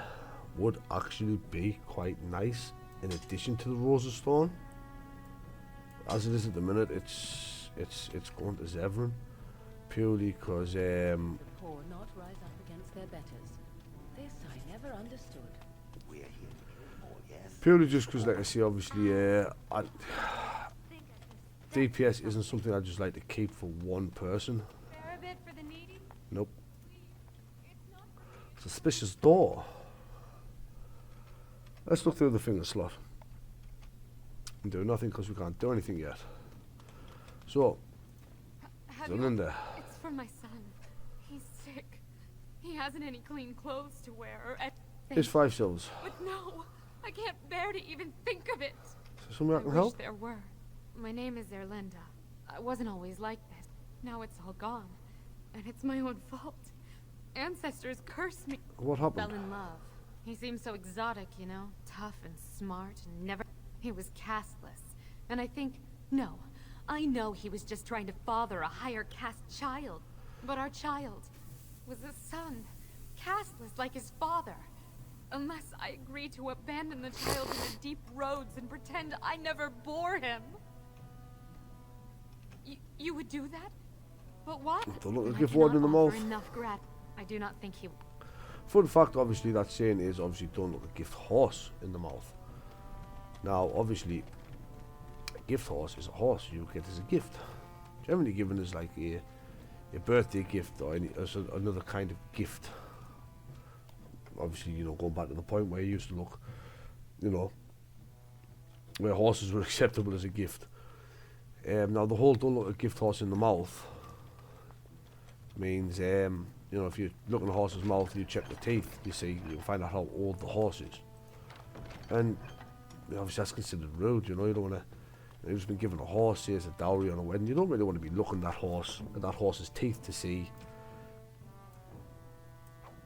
S1: would actually be quite nice in addition to the Rose of Stone. As it is at the minute, it's going to Severin purely because
S3: Poor not rise up against their betters. This I never understood.
S9: We're here to kill more, yes?
S1: purely just because, like I say, obviously, DPS isn't something I just like to keep for one person.
S15: Spare a bit for the needy?
S1: Nope. Suspicious door. Let's look through the finger slot. And do nothing because we can't do anything yet. So, Linda.
S17: It's for my son. He's sick. He hasn't any clean clothes to wear or
S1: Here's 5 silvers.
S17: But no, I can't bear to even think of it.
S1: Is there somewhere I can
S17: wish
S1: help?
S17: there were. My name is Erlinda. I wasn't always like this. Now it's all gone. And it's my own fault. Ancestors cursed me.
S1: What happened?
S17: Fell in love. He seemed so exotic, you know? Tough and smart and never... He was casteless. And I think... No. I know he was just trying to father a higher caste child. But our child was a son. Casteless like his father. Unless I agree to abandon the child in the deep roads and pretend I never bore him. You would do that? But why?
S1: Don't look a gift warden in the mouth.
S17: Enough grat. I do not think he...
S1: Fun fact, obviously, that saying is obviously don't look a gift horse in the mouth. Now, obviously, a gift horse is a horse you get as a gift. Generally given as like a birthday gift or another kind of gift. Obviously, you know, going back to the point where you used to look, you know, where horses were acceptable as a gift. Now, the whole don't look a gift horse in the mouth means, you know, if you look in a horse's mouth and you check the teeth, you see, you can find out how old the horse is. And obviously that's considered rude, you know, you don't want to, you've just been given a horse, say, as a dowry on a wedding, you don't really want to be looking at that horse's teeth to see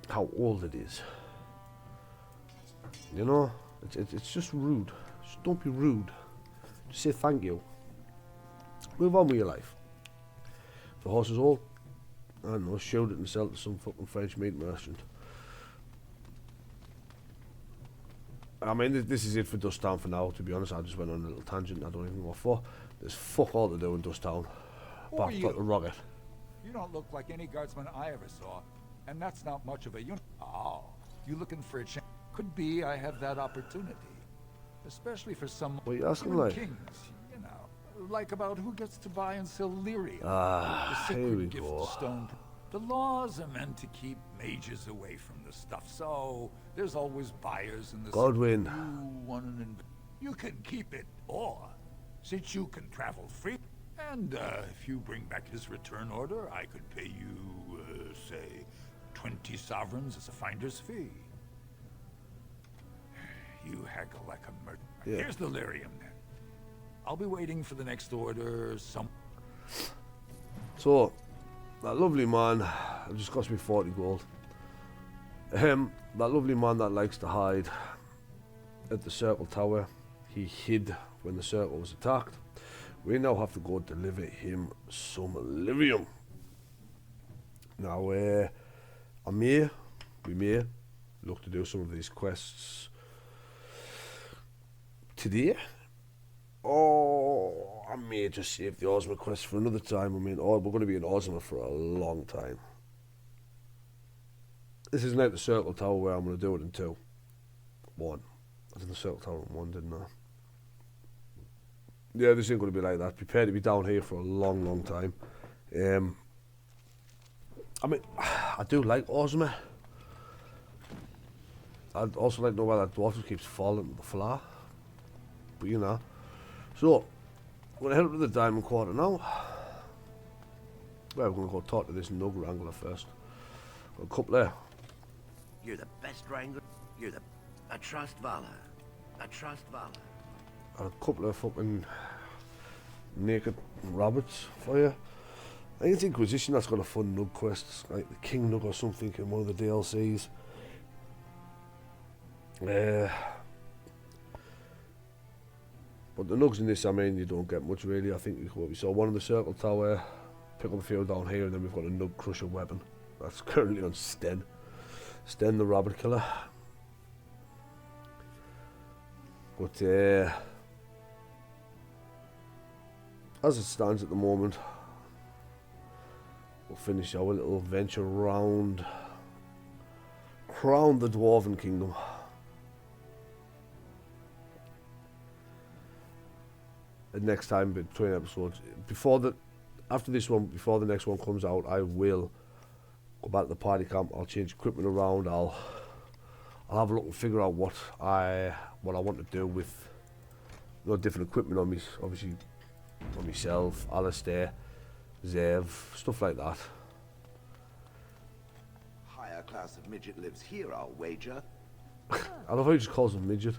S1: how old it is. You know, it's just rude. Just don't be rude. Just say thank you. Move on with your life. If the horse is old, I don't know, shoot it and sell it to some fucking French meat merchant. I mean, this is it for Dust Town for now, to be honest. I just went on a little tangent, I don't even know what for. There's fuck all to do in Dust Town. Apart from the rocket.
S4: You don't look like any guardsman I ever saw, and that's not much of a unit. Oh, you looking for a chance? Could be I have that opportunity. Especially for some
S1: what are you asking, like?
S4: kings, you know. Like about who gets to buy and sell lyrium.
S1: Ah, here we
S4: gift
S1: go.
S4: Stone. The laws are meant to keep mages away from the stuff, so there's always buyers in the
S1: Godwin.
S4: You can keep it, or since you can travel free, and if you bring back his return order, I could pay you, say, 20 sovereigns as a finder's fee. You haggle like a merchant.
S1: Yeah.
S4: Here's the lyrium, then. I'll be waiting for the next order.
S1: So, that lovely man, it just cost me 40 gold. That lovely man that likes to hide at the circle tower, he hid when the circle was attacked. We now have to go deliver him some lyrium. Now, we may look to do some of these quests today. Oh, I may just save the Orzammar quest for another time. I mean, we're going to be in Orzammar for a long time. This isn't like the Circle Tower where I'm going to do it in 2. 1. I did the Circle Tower in 1, didn't I? Yeah, this ain't going to be like that. Prepare to be down here for a long, long time. I mean, I do like Orzammar. I'd also like to know why that dwarf keeps falling to the floor. But you know. So, I'm going to head up to the Diamond Quarter now. Well, we're going to go talk to this Nug Wrangler first. Got a couple there.
S9: You're the best wrangler. I trust Valor. I trust Valor.
S1: And a couple of fucking naked rabbits for you. I think it's Inquisition that's got a fun Nug quest, like the King Nug or something in one of the DLCs. But the Nugs in this, I mean, you don't get much really. I think we saw one in the Circle Tower, pick up a few down here, and then we've got a Nug Crusher weapon. That's currently on Sten. Sten the Rabbit Killer. But as it stands at the moment, we'll finish our little venture round the Dwarven Kingdom. And next time, between episodes, after this one, before the next one comes out, I will go back to the party camp. I'll change equipment around. I'll have a look and figure out what I want to do with different equipment on me. Obviously, on myself, Alistair, Zev, stuff like that.
S9: Higher class of midget lives here, I'll wager.
S1: I love how he just calls them midgets.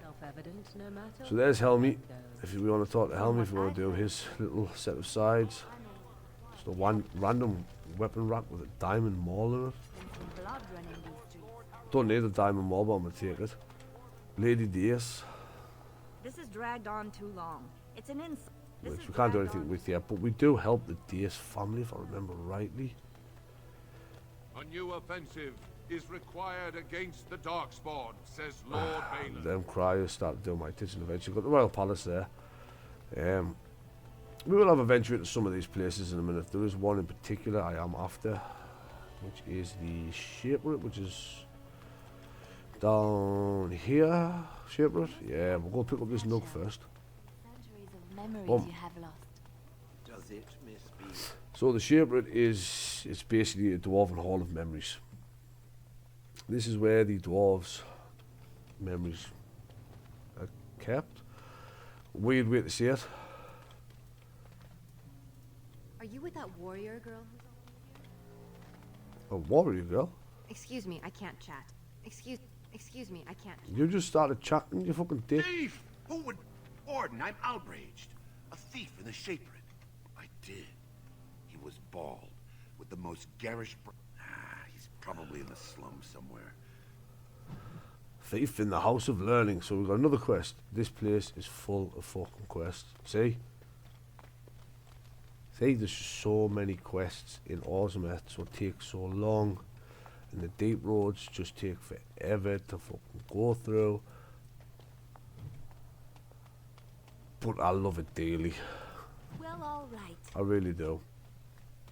S3: Self-evident, no matter.
S1: So there's Helmy. If we want to talk to Helmy, if we want to do his little set of sides. Just a one random weapon rack with a diamond maul in it. Don't need a diamond maul, but I'm gonna take it. Lady Diaz.
S18: This has dragged on too long. It's an insult.
S1: Which we can't do anything with yet, but we do help the Diaz family, if I remember rightly.
S5: A new offensive is required against the Darkspawn, says Lord Balin.
S1: Them criers started doing my tits, and eventually got the Royal Palace there. We will have a venture into some of these places in a minute. There is one in particular I am after, which is the Shaperate, which is down here. Shaperate? Yeah, we'll go pick up this Nug first.
S8: Memories you have lost.
S9: Does it, Miss B?
S1: So the Shaperate it's basically a Dwarven Hall of Memories. This is where the dwarves' memories are kept. Weird way to see it.
S17: Are you with that warrior girl?
S1: A warrior girl?
S17: Excuse me, I can't chat. Excuse me, I can't.
S1: You just started chatting, you fucking dick.
S9: Thief! Who would... Orden, I'm outraged. A thief in the Shaperate. I did. He was bald, with the most garish... he's probably in the slums somewhere.
S1: Thief in the House of Learning. So we've got another quest. This place is full of fucking quests. See? See, there's so many quests in Orzammar, so it takes so long. And the deep roads just take forever to fucking go through. But I love it daily.
S8: Well, all right.
S1: I really do.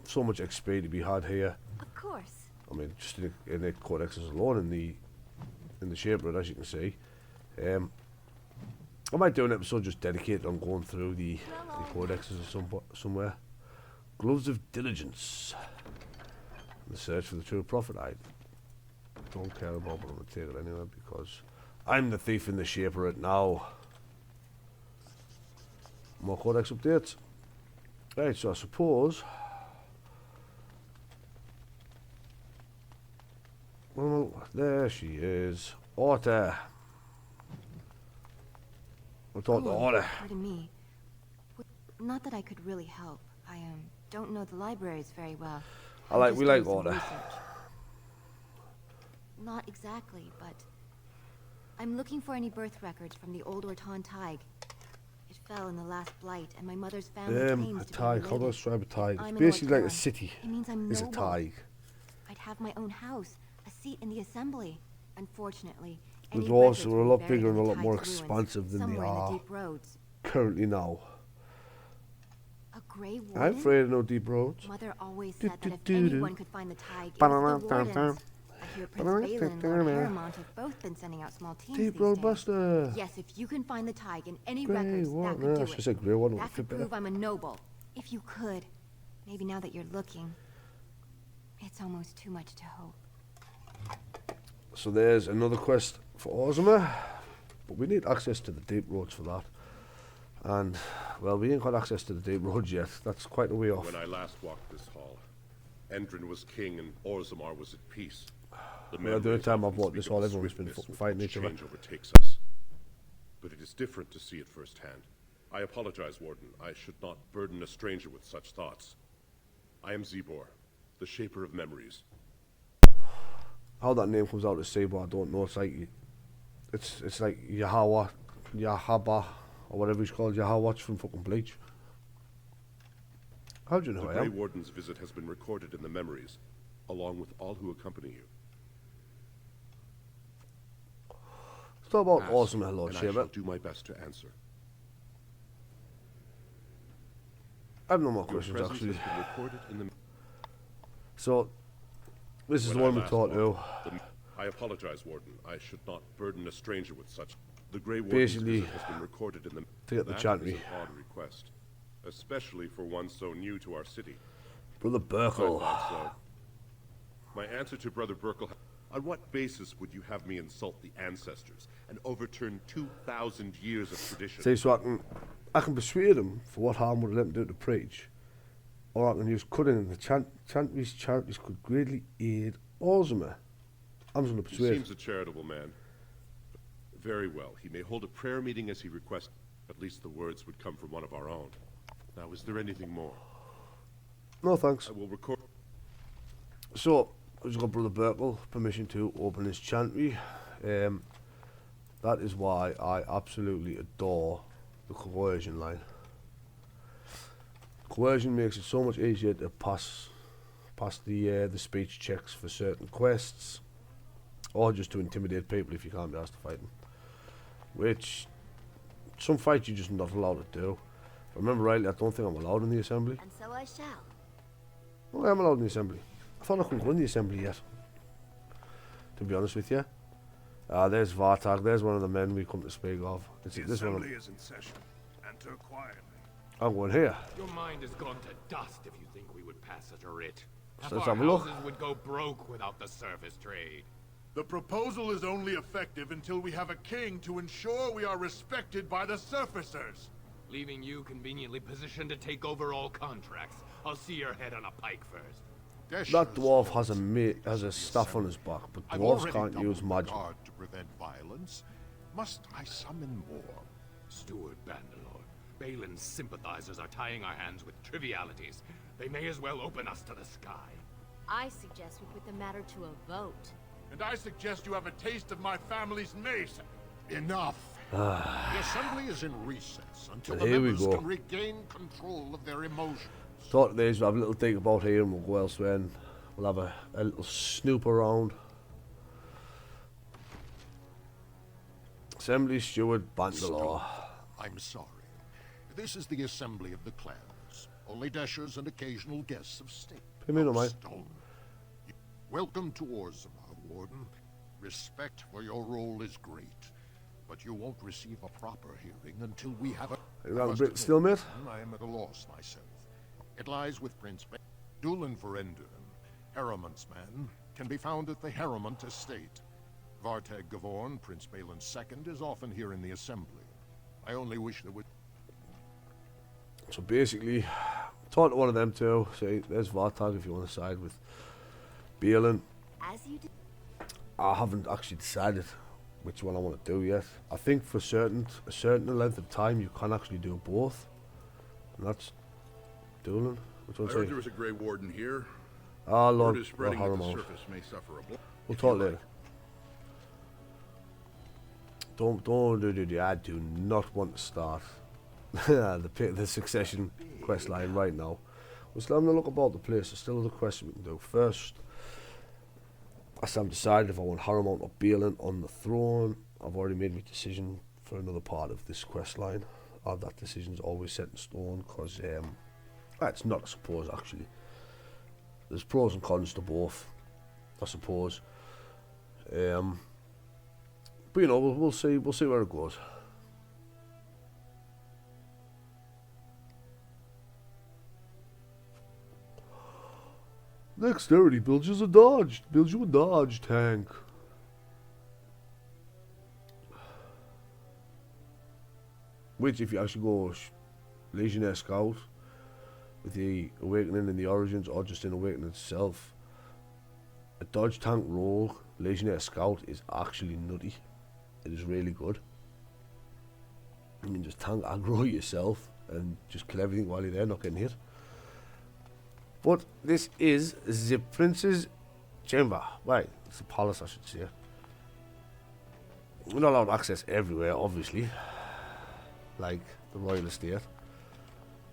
S1: So much XP to be had here.
S8: Of course.
S1: I mean, just in the codexes alone, in the Shaperate, as you can see. I might do an episode just dedicated on going through the codexes somewhere. Gloves of Diligence. The search for the true prophet. I don't care about, but I'm going to take it anyway because I'm the thief in the Shaperate now. More codex updates. Right, so I suppose... Well, there she is. Orta. We'll talk to Orta.
S19: Pardon me. Not that I could really help. I don't know the libraries very well.
S1: We like Orta.
S19: Not exactly, but I'm looking for any birth records from the old Orton Tig. It fell in the last blight, and my mother's family claims
S1: a
S19: to
S1: Tig.
S19: be
S1: How do I
S19: related.
S1: describe a Tig?
S19: I'm
S1: It's
S19: an
S1: basically like a
S19: Orton.
S1: city.
S19: It means I'm
S1: Is a
S19: noble.
S1: Tig.
S19: I'd have my own house, a seat in the assembly. Unfortunately,
S1: The
S19: any
S1: dwarves
S19: records
S1: are a
S19: were
S1: lot
S19: buried
S1: bigger
S19: in
S1: and a
S19: the
S1: lot more
S19: Tig's ruins,
S1: expansive than they
S19: somewhere in the
S1: are
S19: deep roads.
S1: currently now.
S19: A Grey Warden?
S1: I'm afraid of no deep roads.
S19: Mother always said that if anyone could find the Tig, it was the Wardens. I hear Prince Balin and Lord Harrowmont have both been sending out small teams
S1: Deep
S19: these
S1: Road
S19: days.
S1: Buster.
S19: Yes, if you can find the Tig in any
S1: Grey
S19: records, that
S1: Warden.
S19: could do
S1: I
S19: it.
S1: should say Grey Warden.
S19: That could prove I'm a noble. If you could. Maybe now that you're looking, it's almost too much to hope.
S1: So there's another quest for Orzammar, but we need access to the deep roads for that. And, well, we ain't got access to the deep roads yet. That's quite a way off.
S20: When I last walked this hall, Endrin was king and Orzammar was at peace.
S1: Well, the only time I've walked this hall, everyone's been fucking fighting each other.
S20: Change overtakes us. But it is different to see it firsthand. I apologize, Warden. I should not burden a stranger with such thoughts. I am Zebor, the Shaper of Memories.
S1: How that name comes out as Saber, I don't know. It's like Yahweh, Yahaba, or whatever he's called, Yahweh from fucking Bleach. How do you know who I
S20: The Grey
S1: am?
S20: Warden's visit has been recorded in the memories, along with all who accompany you.
S1: It's all about
S20: Ask,
S1: Orzammar, Lord
S20: and I
S1: Shaper.
S20: shall do my best to answer.
S1: I have no more
S20: Your
S1: questions,
S20: presence
S1: actually.
S20: has been recorded in the
S1: So, this is the
S20: When I
S1: one we
S20: last
S1: talked to.
S20: walked, I apologize, Warden. I should not burden a stranger with such. The Grey Warden's
S1: Basically,
S20: visit has been recorded in the.
S1: to get the
S20: That
S1: chantry.
S20: is an odd request, especially for one so new to our city.
S1: Brother Burkle.
S20: I thought so. My answer to Brother Burkle. On what basis would you have me insult the ancestors and overturn 2,000 years of tradition?
S1: See, so I can persuade him for what harm would let him do to preach, or I can use cutting in the chantries could greatly aid Orzammar. I'm just going to
S20: He
S1: persuade.
S20: seems a charitable man. Very well. He may hold a prayer meeting as he requests. At least the words would come from one of our own. Now, is there anything more?
S1: No thanks.
S20: I will record.
S1: So, I just got Brother Burkle permission to open his chantry. That is why I absolutely adore the coercion line. Coercion makes it so much easier to pass the speech checks for certain quests, or just to intimidate people if you can't be asked to fight them. Which some fights you're just not allowed to do. If I remember rightly, I don't think I'm allowed in the assembly.
S19: And so I shall.
S1: Oh, I am allowed in the assembly. I thought I couldn't go in the assembly yet, to be honest with you. There's Vartag, there's one of the men we come to speak of. It's
S2: The
S1: this one.
S2: assembly is in session. Enter quietly.
S1: I'm going here.
S21: Your mind has gone to dust if you think we would pass such a writ. Half
S1: Let's
S21: our
S1: have a look.
S21: houses would go broke without the service trade.
S2: The proposal is only effective until we have a king to ensure we are respected by the surfacers.
S21: Leaving you conveniently positioned to take over all contracts. I'll see your head on a pike first.
S1: That dwarf has a staff on his back, but
S2: I've
S1: dwarves
S2: already
S1: can't use
S2: doubled the
S1: magic.
S2: guard to prevent violence. Must I summon more?
S21: Steward Bandalore, Balin's sympathizers are tying our hands with trivialities. They may as well open us to the sky.
S7: I suggest we put the matter to a vote.
S2: And I suggest you have a taste of my family's mace. Enough.
S1: The
S2: assembly is in recess until
S1: And
S2: the
S1: here we
S2: members
S1: go.
S2: can regain control of their emotions.
S1: Thought today's we'll have a little think about here and we'll go elsewhere and we'll have a little snoop around. Assembly Steward Bandalore.
S2: I'm sorry. This is the assembly of the clans. Only dashers and occasional guests of state.
S1: Pay me no mind.
S2: Stone. Welcome to Orzammar, Warden. Respect for your role is great, but you won't receive a proper hearing until we have a...
S1: You around
S2: must
S1: Britain still, mate?
S2: admit, I am at a loss myself. It lies with Prince Dulin for Endrin. Harrowmont's man can be found at the Harrowmont estate. Vartag Gavorn, Prince Balin's second, is often here in the assembly. I only wish there would...
S1: So basically, talk to one of them two. Say, there's Vartag if you want to side with Balin.
S19: As you do.
S1: I haven't actually decided which one I want to do yet. I think for a certain length of time you can actually do both. And that's Doolin. Which
S22: I
S1: one's
S22: heard
S1: he?
S22: there was a Grey Warden here.
S1: Ah, Lord,
S22: Word is spreading that the
S1: Harrowmont.
S22: surface may suffer a blow.
S1: We'll
S22: If
S1: talk
S22: you
S1: later. I do not want to start the succession quest line right now. We're still having a look about the place. There's still other questions we can do. First, I haven't decided if I want Harrowmont or Balin on the throne. I've already made my decision for another part of this quest line. That decision's always set in stone because It's not, I suppose, actually. There's pros and cons to both, I suppose. But you know, we'll see where it goes. Dexterity builds you a dodge tank. Which, if you actually go Legionnaire Scout with the Awakening in the Origins, or just in Awakening itself, a dodge tank role, Legionnaire Scout, is actually nutty. It is really good. You can just tank aggro yourself and just kill everything while you're there, not getting hit. But this is the Prince's Chamber. Right, it's a palace, I should say. We're not allowed access everywhere, obviously. Like the Royal Estate.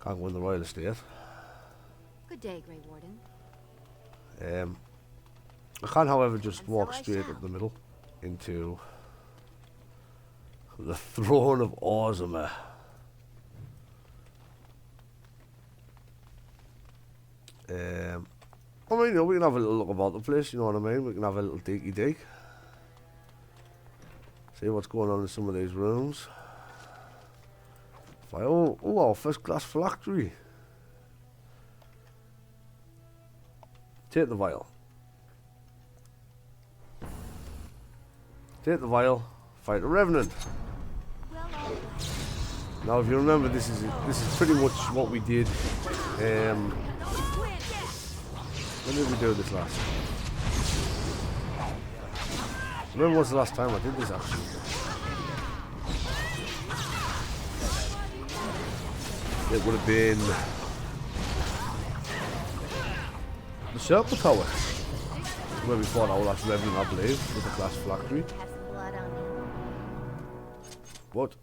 S1: Can't go in the Royal Estate.
S19: Good day, Grey Warden.
S1: I can, however, just walk straight up the middle into the throne of Orzammar. I mean, you know, we can have a little look about the place, you know what I mean? We can have a little deeky dig. See what's going on in some of these rooms. Oh, first class phylactery. Take the vial. Take the vial. Fight a revenant. Now, if you remember, this is pretty much what we did. When did we do this last? When was the last time I did this actually? It would have been the Circle Tower, where we fought our last revenant, I believe, with the class phylactery. But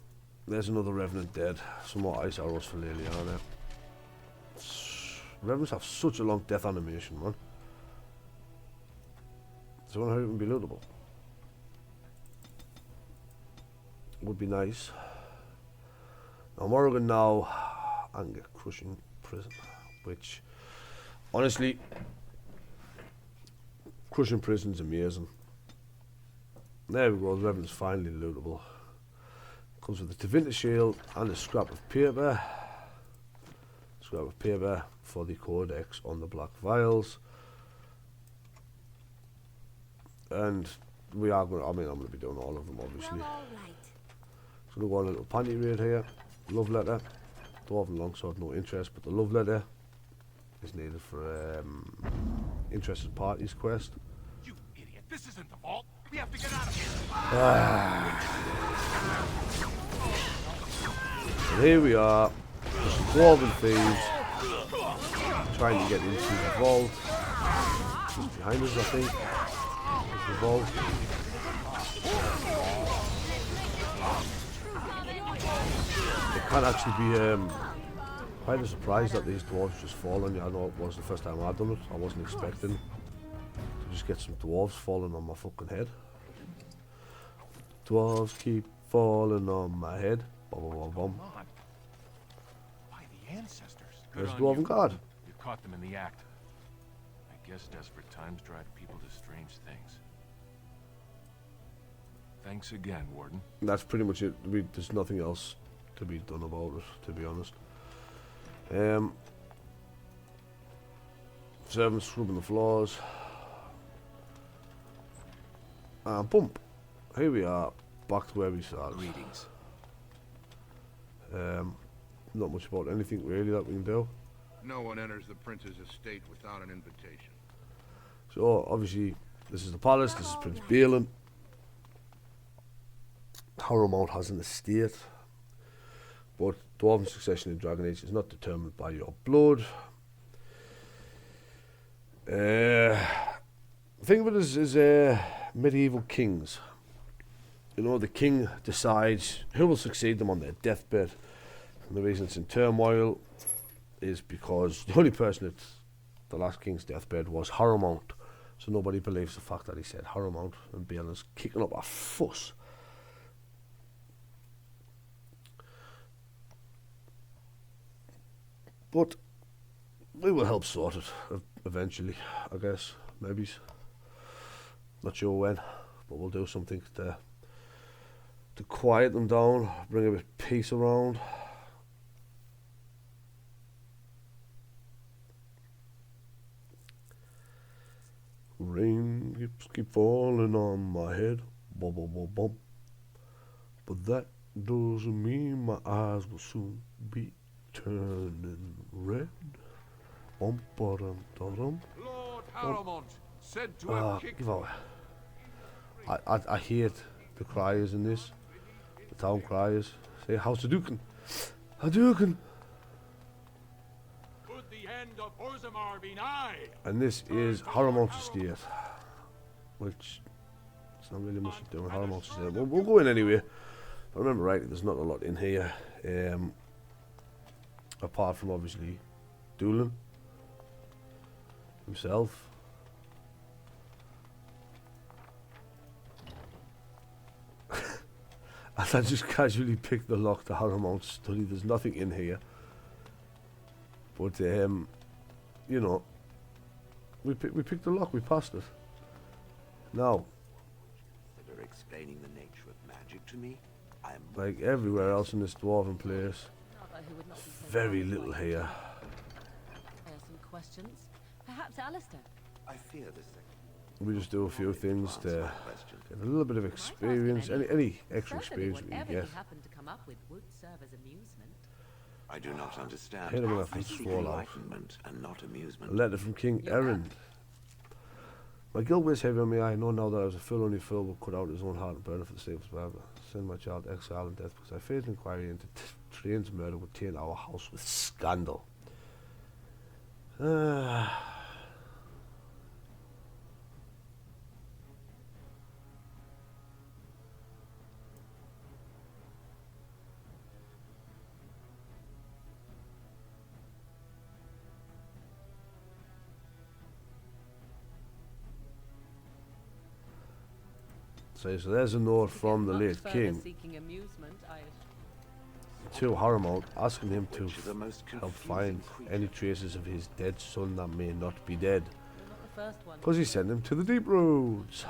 S1: there's another revenant dead. Some more ice arrows for Liliana. Revenants have such a long death animation, man. So I wonder how it can be lootable. Would be nice. Now Morrigan now and get Crushing Prison, which honestly, Crushing Prison's amazing. There we go, the Revenant's finally lootable. Comes with a Tevinter shield and a scrap of paper. Scrap of paper for the codex on the black vials. And we are going to, I'm going to be doing all of them, obviously. So we'll go on a little panty raid here. Love letter. Dwarven longsword, no interest, but the love letter is needed for interested parties quest.
S21: You idiot, this isn't the vault. We have to get out of here.
S1: And here we are, with some dwarven thieves trying to get into the vault. Just behind us, I think. Is the vault. It can actually be quite a surprise that these dwarves just fall on you. I know it was the first time I'd done it. I wasn't expecting to just get some dwarves falling on my fucking head. Dwarves keep falling on my head. Bum, bum, bum, bum.
S21: By the ancestors.
S1: There's the dwarven guard.
S11: You caught them in the act. I guess desperate times drive people to strange things. Thanks again, Warden.
S1: That's pretty much it. There's nothing else to be done about it, to be honest. Servants scrubbing the floors. And bump. Here we are, back to where we started.
S11: Greetings.
S1: Not much about anything really that we can do.
S22: No one enters the prince's estate without an invitation.
S1: So obviously this is the palace, this is Prince Balin. Harrowmount has an estate, but dwarven succession in Dragon Age is not determined by your blood. Think of it as medieval kings. You know, the king decides who will succeed them on their deathbed. And the reason it's in turmoil is because the only person at the last king's deathbed was Harrowmount. So nobody believes the fact that he said Harrowmount, and Balin's kicking up a fuss. But We will help sort it eventually, I guess. Maybe. Not sure when, but we'll do something to quiet them down, bring a bit of peace around. Rain keep falling on my head, bum, bum, bum, bum. But that doesn't mean my eyes will soon be turning red. Bum, ba-dum, da-dum.
S5: Lord Haramont said to have kicked.
S1: I hate the criers in this. The town criers. Say, how's the Dukin? Hadouken!
S21: Could the end of Orzammar be nigh?
S1: And this is Haramont's estate. Which, it's not really much to do with Haramont's estate. We'll go in anyway. If I remember right, there's not a lot in here. Apart from, obviously, Doolin himself. And I just casually picked the lock to Haramont's study. There's nothing in here. But, you know, we picked the lock, we passed it. Now,
S9: Consider explaining the nature of magic to me. I'm
S1: like everywhere else in this dwarven place, very little here.
S3: I have some questions. Perhaps Alistair.
S9: I fear this thing.
S1: We just do a few things to get a little bit of experience, any extra experience we can get.
S3: Happen to come up with would serve as amusement.
S9: I do not understand.
S1: Hit him when I
S9: I
S1: first
S9: seek
S1: fall out.
S9: enlightenment and not amusement.
S1: A letter from King Errand. My guilt weighs heavy on me. I know now that I was a fool, only a fool would cut out his own heart and burn it for the sake of his father. Send my child to exile and death because I failed an inquiry into Train's murder would taint our house with scandal. So there's a note from the late king to Haramont asking him to help find any traces of his dead son that may not be dead. Because he sent him to the deep roads.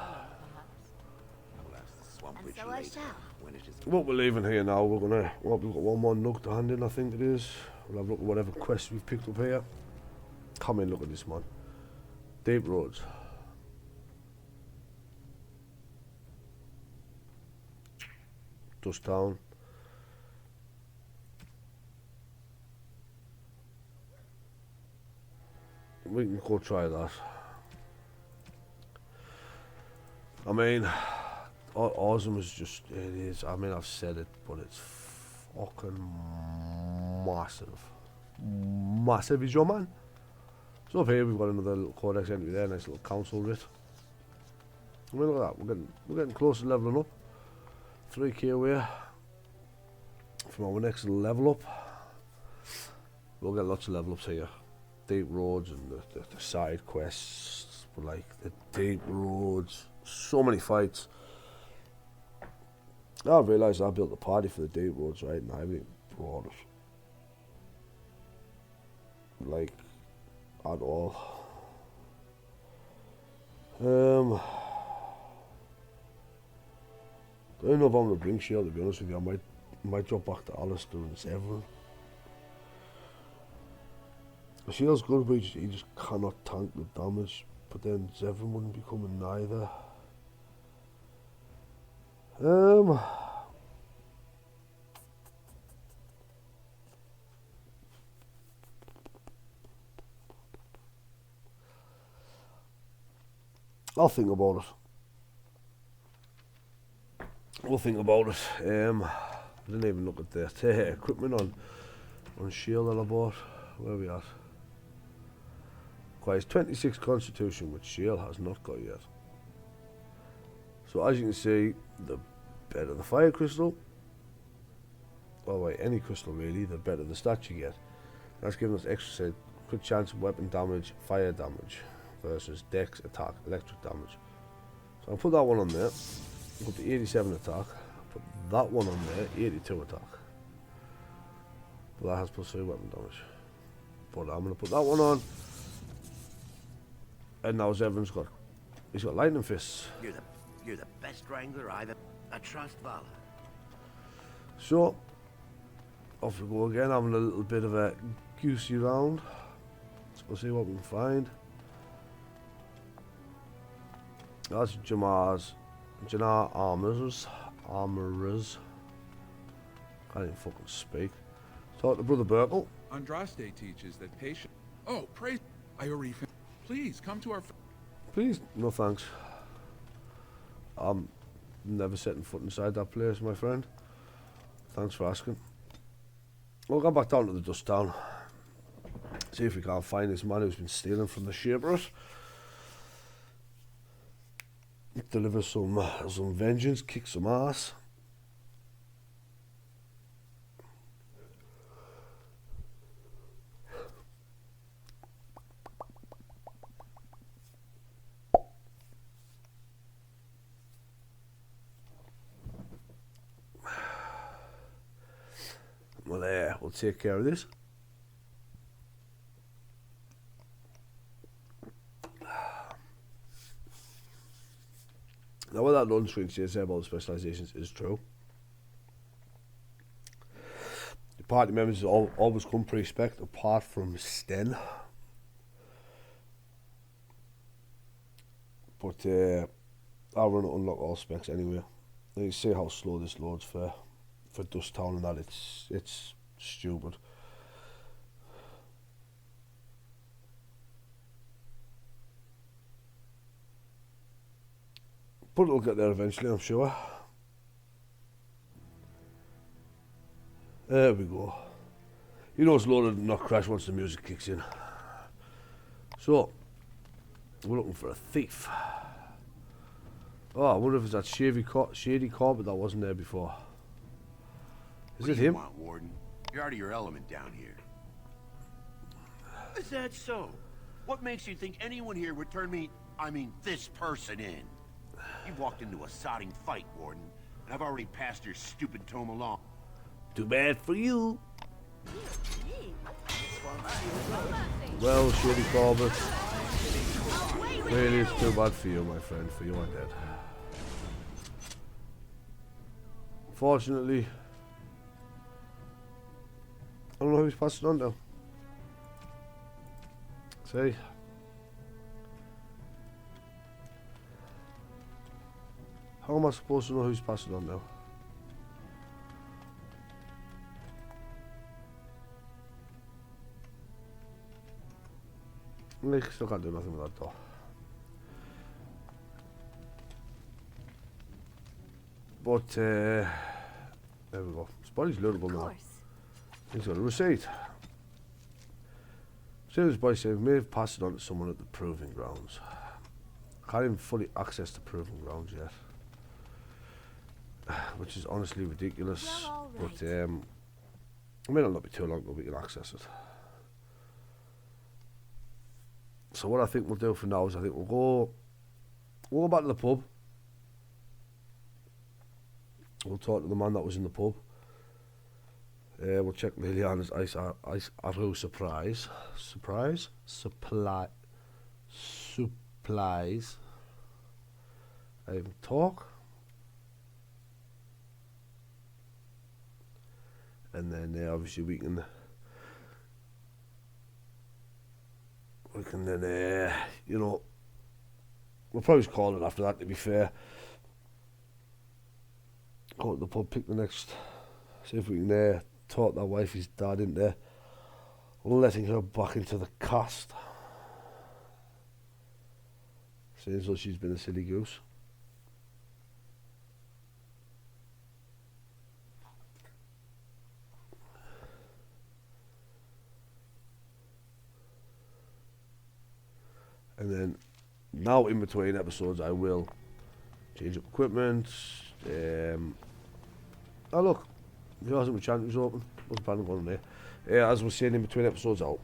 S1: What we're leaving here now, we've got one more nook to hand in, I think it is. We'll have a look at whatever quest we've picked up here. Come in, look at this, man. Deep roads. Dust Town. We can go try that. I mean, Orzammar is just, it is, I mean, I've said it, but it's fucking massive. Massive is your man. So up here we've got another little codex entry there, nice little council writ. I mean, look at that, we're getting close to leveling up. 3k away from our next level up. We'll get lots of level ups here. Deep roads and the side quests, but like the deep roads, so many fights. I realised I built the party for the deep roads, right, and I haven't even brought it. Like, at all. I don't know if I'm going to bring Shield, to be honest with you. I might drop back to Alistair and Severin. Shield's good, but he just cannot tank the damage. But then Severin wouldn't be coming neither. I'll think about it. We'll think about it. I didn't even look at the equipment on Shield that I bought. Where are we at? Requires 26 Constitution, which Shield has not got yet. So as you can see, the better the fire crystal, or wait, any crystal really, the better the stats you get. That's giving us extra crit chance of weapon damage, fire damage, versus dex, attack, electric damage. So I'll put that one on there. Put the 87 attack. Put that one on there, 82 attack. But that has plus 3 weapon damage. but I'm going to put that one on. And now Zevran's got, he's got lightning fists.
S9: You're the best wrangler I've ever. I trust Vala.
S1: So, off we go again, having a little bit of a goosey round. Let's go see what we can find. That's Jannar Armorers. Can't even fucking speak. Talk to Brother Burkle.
S10: Andraste teaches that patient. Oh, praise. I already. Please come to our.
S1: Please, no thanks. I'm never setting foot inside that place, my friend. Thanks for asking. We'll go back down to the dust town. See if we can't find this man who's been stealing from the Shaperers. Deliver some vengeance, kick some ass. Well, we'll take care of this. Now, what that non-swing says about the specializations is true. The party members always come pre-spec, apart from Sten. But I'll run it unlock all specs anyway. And you see how slow this loads for Dust Town and that. It's stupid. But it'll get there eventually, I'm sure. There we go. You know it's loaded and not crash once the music kicks in. So, we're looking for a thief. Oh, I wonder if it's that shady carpet that wasn't there before. Is
S9: What
S1: it
S9: do you
S1: him?
S9: want, Warden? You're out of your element down here. Is that so? What makes you think anyone here would turn me, this person in? You've walked into a sodding fight, Warden, and I've already passed your stupid tome along.
S1: Too bad for you. Well, shady Corbett. Really, it's too bad for you, my friend, for you are dead. Fortunately, I don't know who's passed it on to. See? How am I supposed to know who's passed it on now? I still can't do nothing with that door. But, there we go. His body's loadable now. He's got a receipt. Same as boy said, may have passed it on to someone at the proving grounds. Can't even fully access the proving grounds yet. Which is honestly ridiculous. Well, but, it may not be too long till we can access it. So what I think we'll do for now is I think we'll go back to the pub. We'll talk to the man that was in the pub. We'll check Liliana's ice arrow supplies. Talk. And then obviously we can then we'll probably just call it after that, to be fair. Go to the pub, pick the next, see if we can talk that wifey's dad into letting her back into the cast. Seems though she's been a silly goose. And then, now in between episodes, I will change up equipment. Oh look, the Orzammar chant was open. Wasn't planning on going there. As we're saying, in between episodes, I'll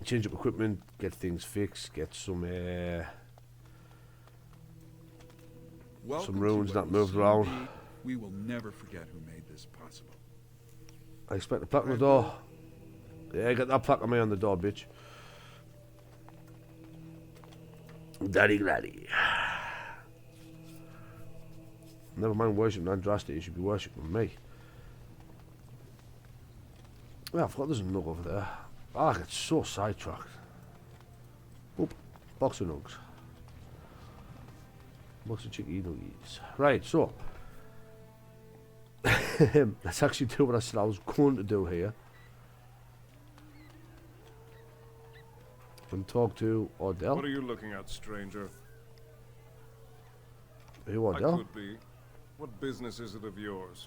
S1: change up equipment, get things fixed, get some runes that moved around.
S10: We will never forget who made this possible.
S1: I expect the platinum door Yeah, get that plaque of me on the door, bitch. Daddy Gladdy. Never mind worshipping Andraste, you should be worshipping me. Yeah, I forgot there's a nug over there. I get so sidetracked. Oop, box of nugs. Box of chicky nuggies. Right, so. Let's actually do what I said I was going to do here. And talk to Ordell.
S12: What are you looking at, stranger?
S1: Who, Ordell?
S12: I could be. What business is it of yours?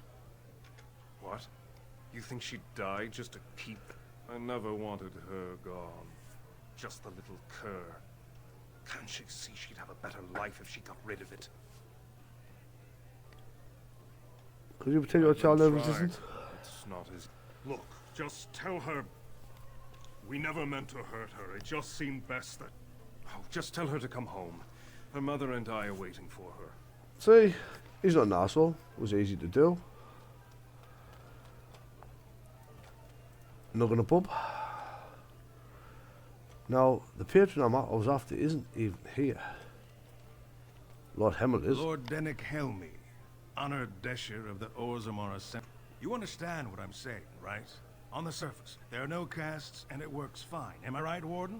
S12: What? You think she'd die just to keep? I never wanted her gone. Just the little cur. Can't she see she'd have a better life if she got rid of it?
S1: Could you pretend your child never existed?
S12: It's not as... Look, just tell her... We never meant to hurt her. It just seemed best that... Oh, just tell her to come home. Her mother and I are waiting for her.
S1: See, he's not an asshole. It was easy to do. Nug in a pub. Now, the patron I was after isn't even here. Lord Hemel is.
S12: Lord Dennick Helmy, honored Desher of the Orzammar Assembly. You understand what I'm saying, right? On the surface, there are no castes and it works fine. Am I right, Warden?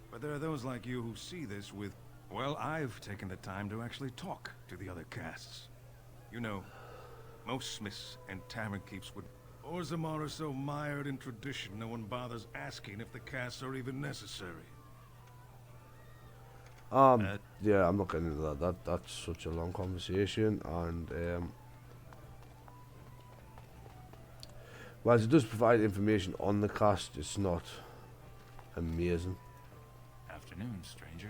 S12: But there are those like you who see this with... Well, I've taken the time to actually talk to the other castes. You know, most smiths and tavern keeps would... Orzammar are so mired in tradition, no one bothers asking if the castes are even necessary.
S1: Yeah, I'm not getting into that. That's such a long conversation, and whilst it does provide information on the cast, it's not amazing.
S11: Afternoon, stranger.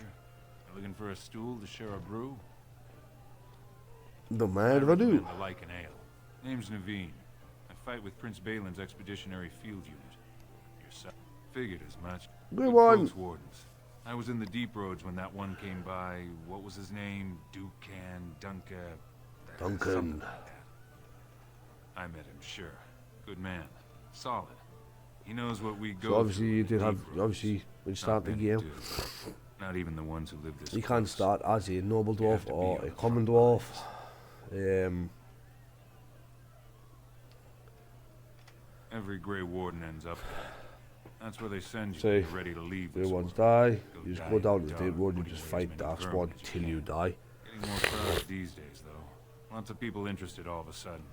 S11: You looking for a stool to share a brew?
S1: Don't mind if I do.
S11: I like an ale. Name's Naveen. I fight with Prince Balin's expeditionary field unit. Yourself. Figured as much.
S1: Good one.
S11: Folks, Wardens. I was in the deep roads when that one came by. What was his name? Duncan. Something like that. I met him, sure. Good man. Solid. He knows what we go
S1: So obviously
S11: through
S1: you
S11: in the
S1: did have,
S11: deep roads.
S1: obviously when you start the game,
S11: Not even the ones who live this
S1: you can't
S11: close.
S1: start as a noble
S11: You have
S1: dwarf
S11: to be
S1: or
S11: on
S1: a
S11: the
S1: common
S11: front
S1: dwarf.
S11: Every Grey Warden ends up there. That's where they send you
S1: See,
S11: when you're ready to leave.
S1: the
S11: this
S1: ones
S11: world.
S1: die, you just go down to the deep road, you just fight Darkspawn till you die.
S11: Getting more crowds these days, though. Lots of people interested all of a sudden.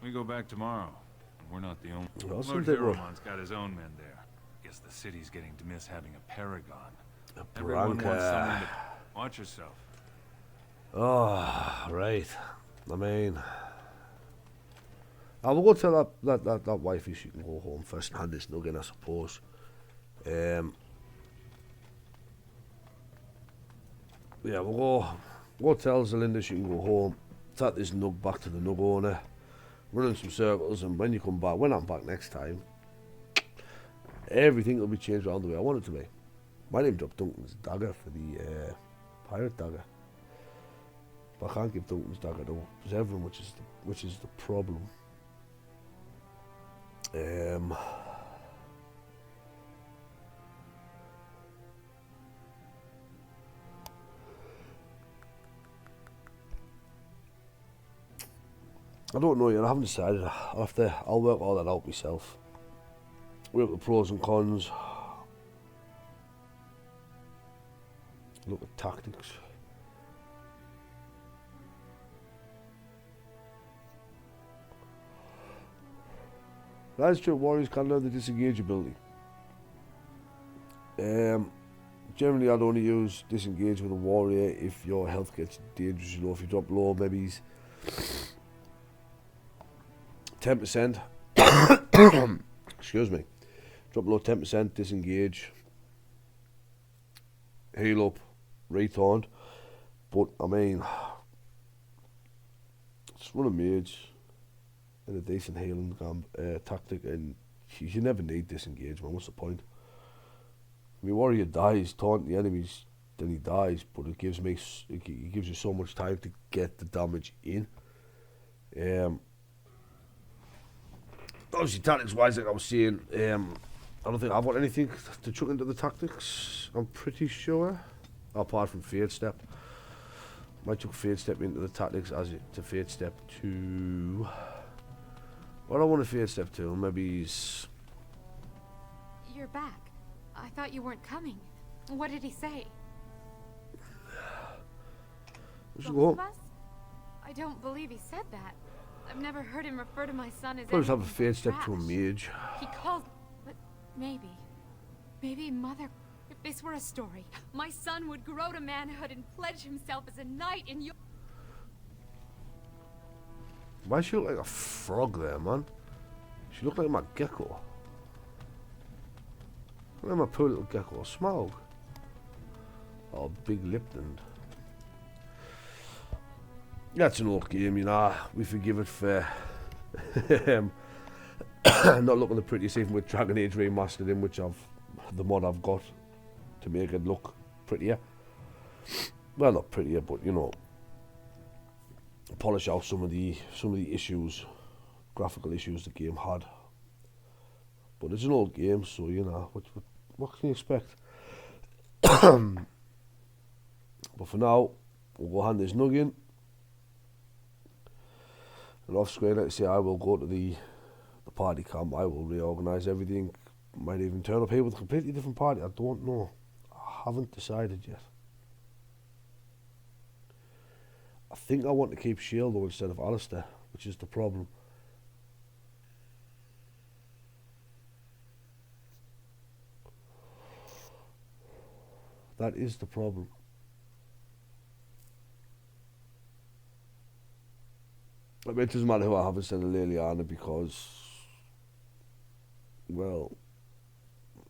S11: We go back tomorrow, and we're not the only.
S1: Awesome,
S11: Lord
S1: they were.
S11: Hieromon's got his own men there. Guess the city's getting to miss having a paragon.
S1: A
S11: Everyone wants
S1: branca.
S11: someone to... Watch yourself.
S1: Oh, right. I mean, I will go tell that wifey she can go home first and hand this nug in, I suppose. Yeah, we'll go tell Zelinda she can go home, take this nug back to the nug owner, run in some circles, and when you come back, when I'm back next time, everything will be changed around the way I want it to be. Might even drop Duncan's dagger for the pirate dagger. But I can't give Duncan's dagger though. There's everyone, which is the problem. I don't know yet. I haven't decided. I'll work all that out myself. Work the pros and cons. Look at tactics. That's true. Warriors can learn the disengage ability. Generally, I'd only use disengage with a warrior if your health gets dangerous. You know, if you drop low, maybe he's 10%. Excuse me. Drop low 10%, disengage, heal up, retaunt. But I mean, just run a mage and a decent healing tactic, and you never need disengagement. What's the point? I mean, warrior dies, taunt the enemies, then he dies. But it gives you so much time to get the damage in. obviously, tactics-wise, like I was saying, I don't think I've got anything to chuck into the tactics. I'm pretty sure, apart from Fade Step. Might chuck Fade Step into the tactics as it to Fade Step to. What I want to Fade Step to, maybe is.
S17: You're back. I thought you weren't coming. What did he say?
S1: We should go home.
S17: I don't believe he said that. I've never heard him refer to my son as.
S1: Probably have a
S17: anything
S1: Fade
S17: but
S1: Step to a
S17: trash.
S1: mage.
S17: He calls, but maybe Mother. If this were a story, my son would grow to manhood and pledge himself as a knight in your.
S1: Why she look like a frog there, man? She look like my gecko. Look at my poor little gecko. Smaug. Oh, big lipped and. That's an old game, you know. We forgive it for not looking the prettiest, even with Dragon Age Remastered in, which the mod I've got to make it look prettier. Well, not prettier, but you know, polish out some of the issues, graphical issues the game had. But it's an old game, so you know what can you expect? But for now, we'll go hand this nug in. And off screen, like I say, I will go to the party camp. I will reorganise everything. Might even turn up here with a completely different party. I don't know. I haven't decided yet. I think I want to keep Shield though instead of Alistair, which is the problem. That is the problem. I mean, it doesn't matter who I have instead of Liliana because, well,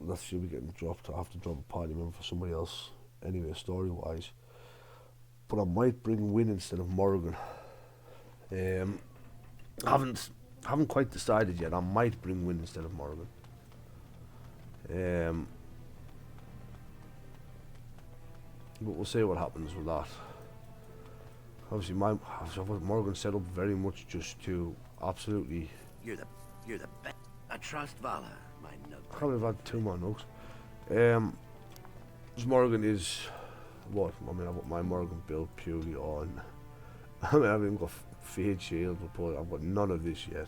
S1: that should be getting dropped. I have to drop a party member for somebody else anyway, story-wise. But I might bring Win instead of Morrigan. I haven't quite decided yet. I might bring Win instead of Morrigan. But we'll see what happens with that. Obviously, Morgan set up very much just to absolutely.
S9: You're the best. I trust Vala, my nug.
S1: I can't believe I've had 2 more nugs. Morgan is what? I mean, I've got my Morgan built purely on. I mean, I've even got Fade Shield, but I've got none of this yet.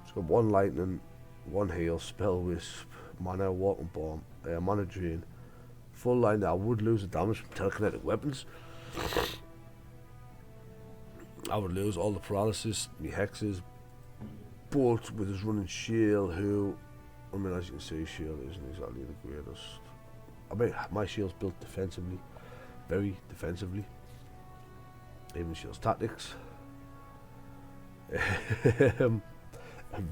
S1: It's got 1 lightning, 1 heal, spell wisp, mana walking bomb, mana drain. Full line that I would lose the damage from telekinetic weapons. I would lose all the paralysis, my hexes, but with his running shield, who, I mean, as you can see, shield isn't exactly the greatest. I mean, my shield's built defensively, very defensively. Even shield's tactics,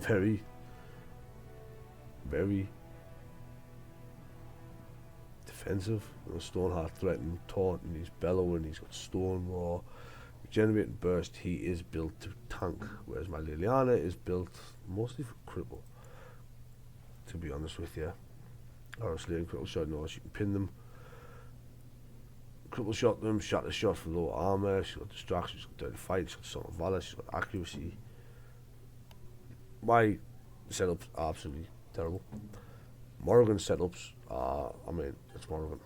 S1: very, very defensive. You know, Stoneheart threatening, taunting, he's bellowing, he's got stone roar. Generating burst, he is built to tank, whereas my Liliana is built mostly for cripple, to be honest with you. Or a slaying critical shot, no, she can pin them, cripple shot them, shatter shot for low armor, she's got distraction, she's got dirty fight, she's got song of valor, she's got accuracy. My setup's absolutely terrible. Morrigan's setups are, I mean, it's Morrigan.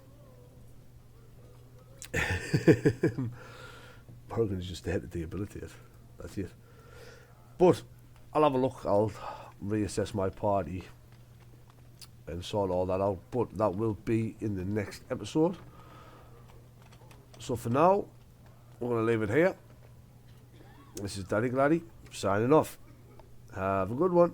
S1: Morgan is just there to debilitate. That's it. But I'll have a look. I'll reassess my party and sort all that out. But that will be in the next episode. So for now, we're going to leave it here. This is Daddy Gladdy signing off. Have a good one.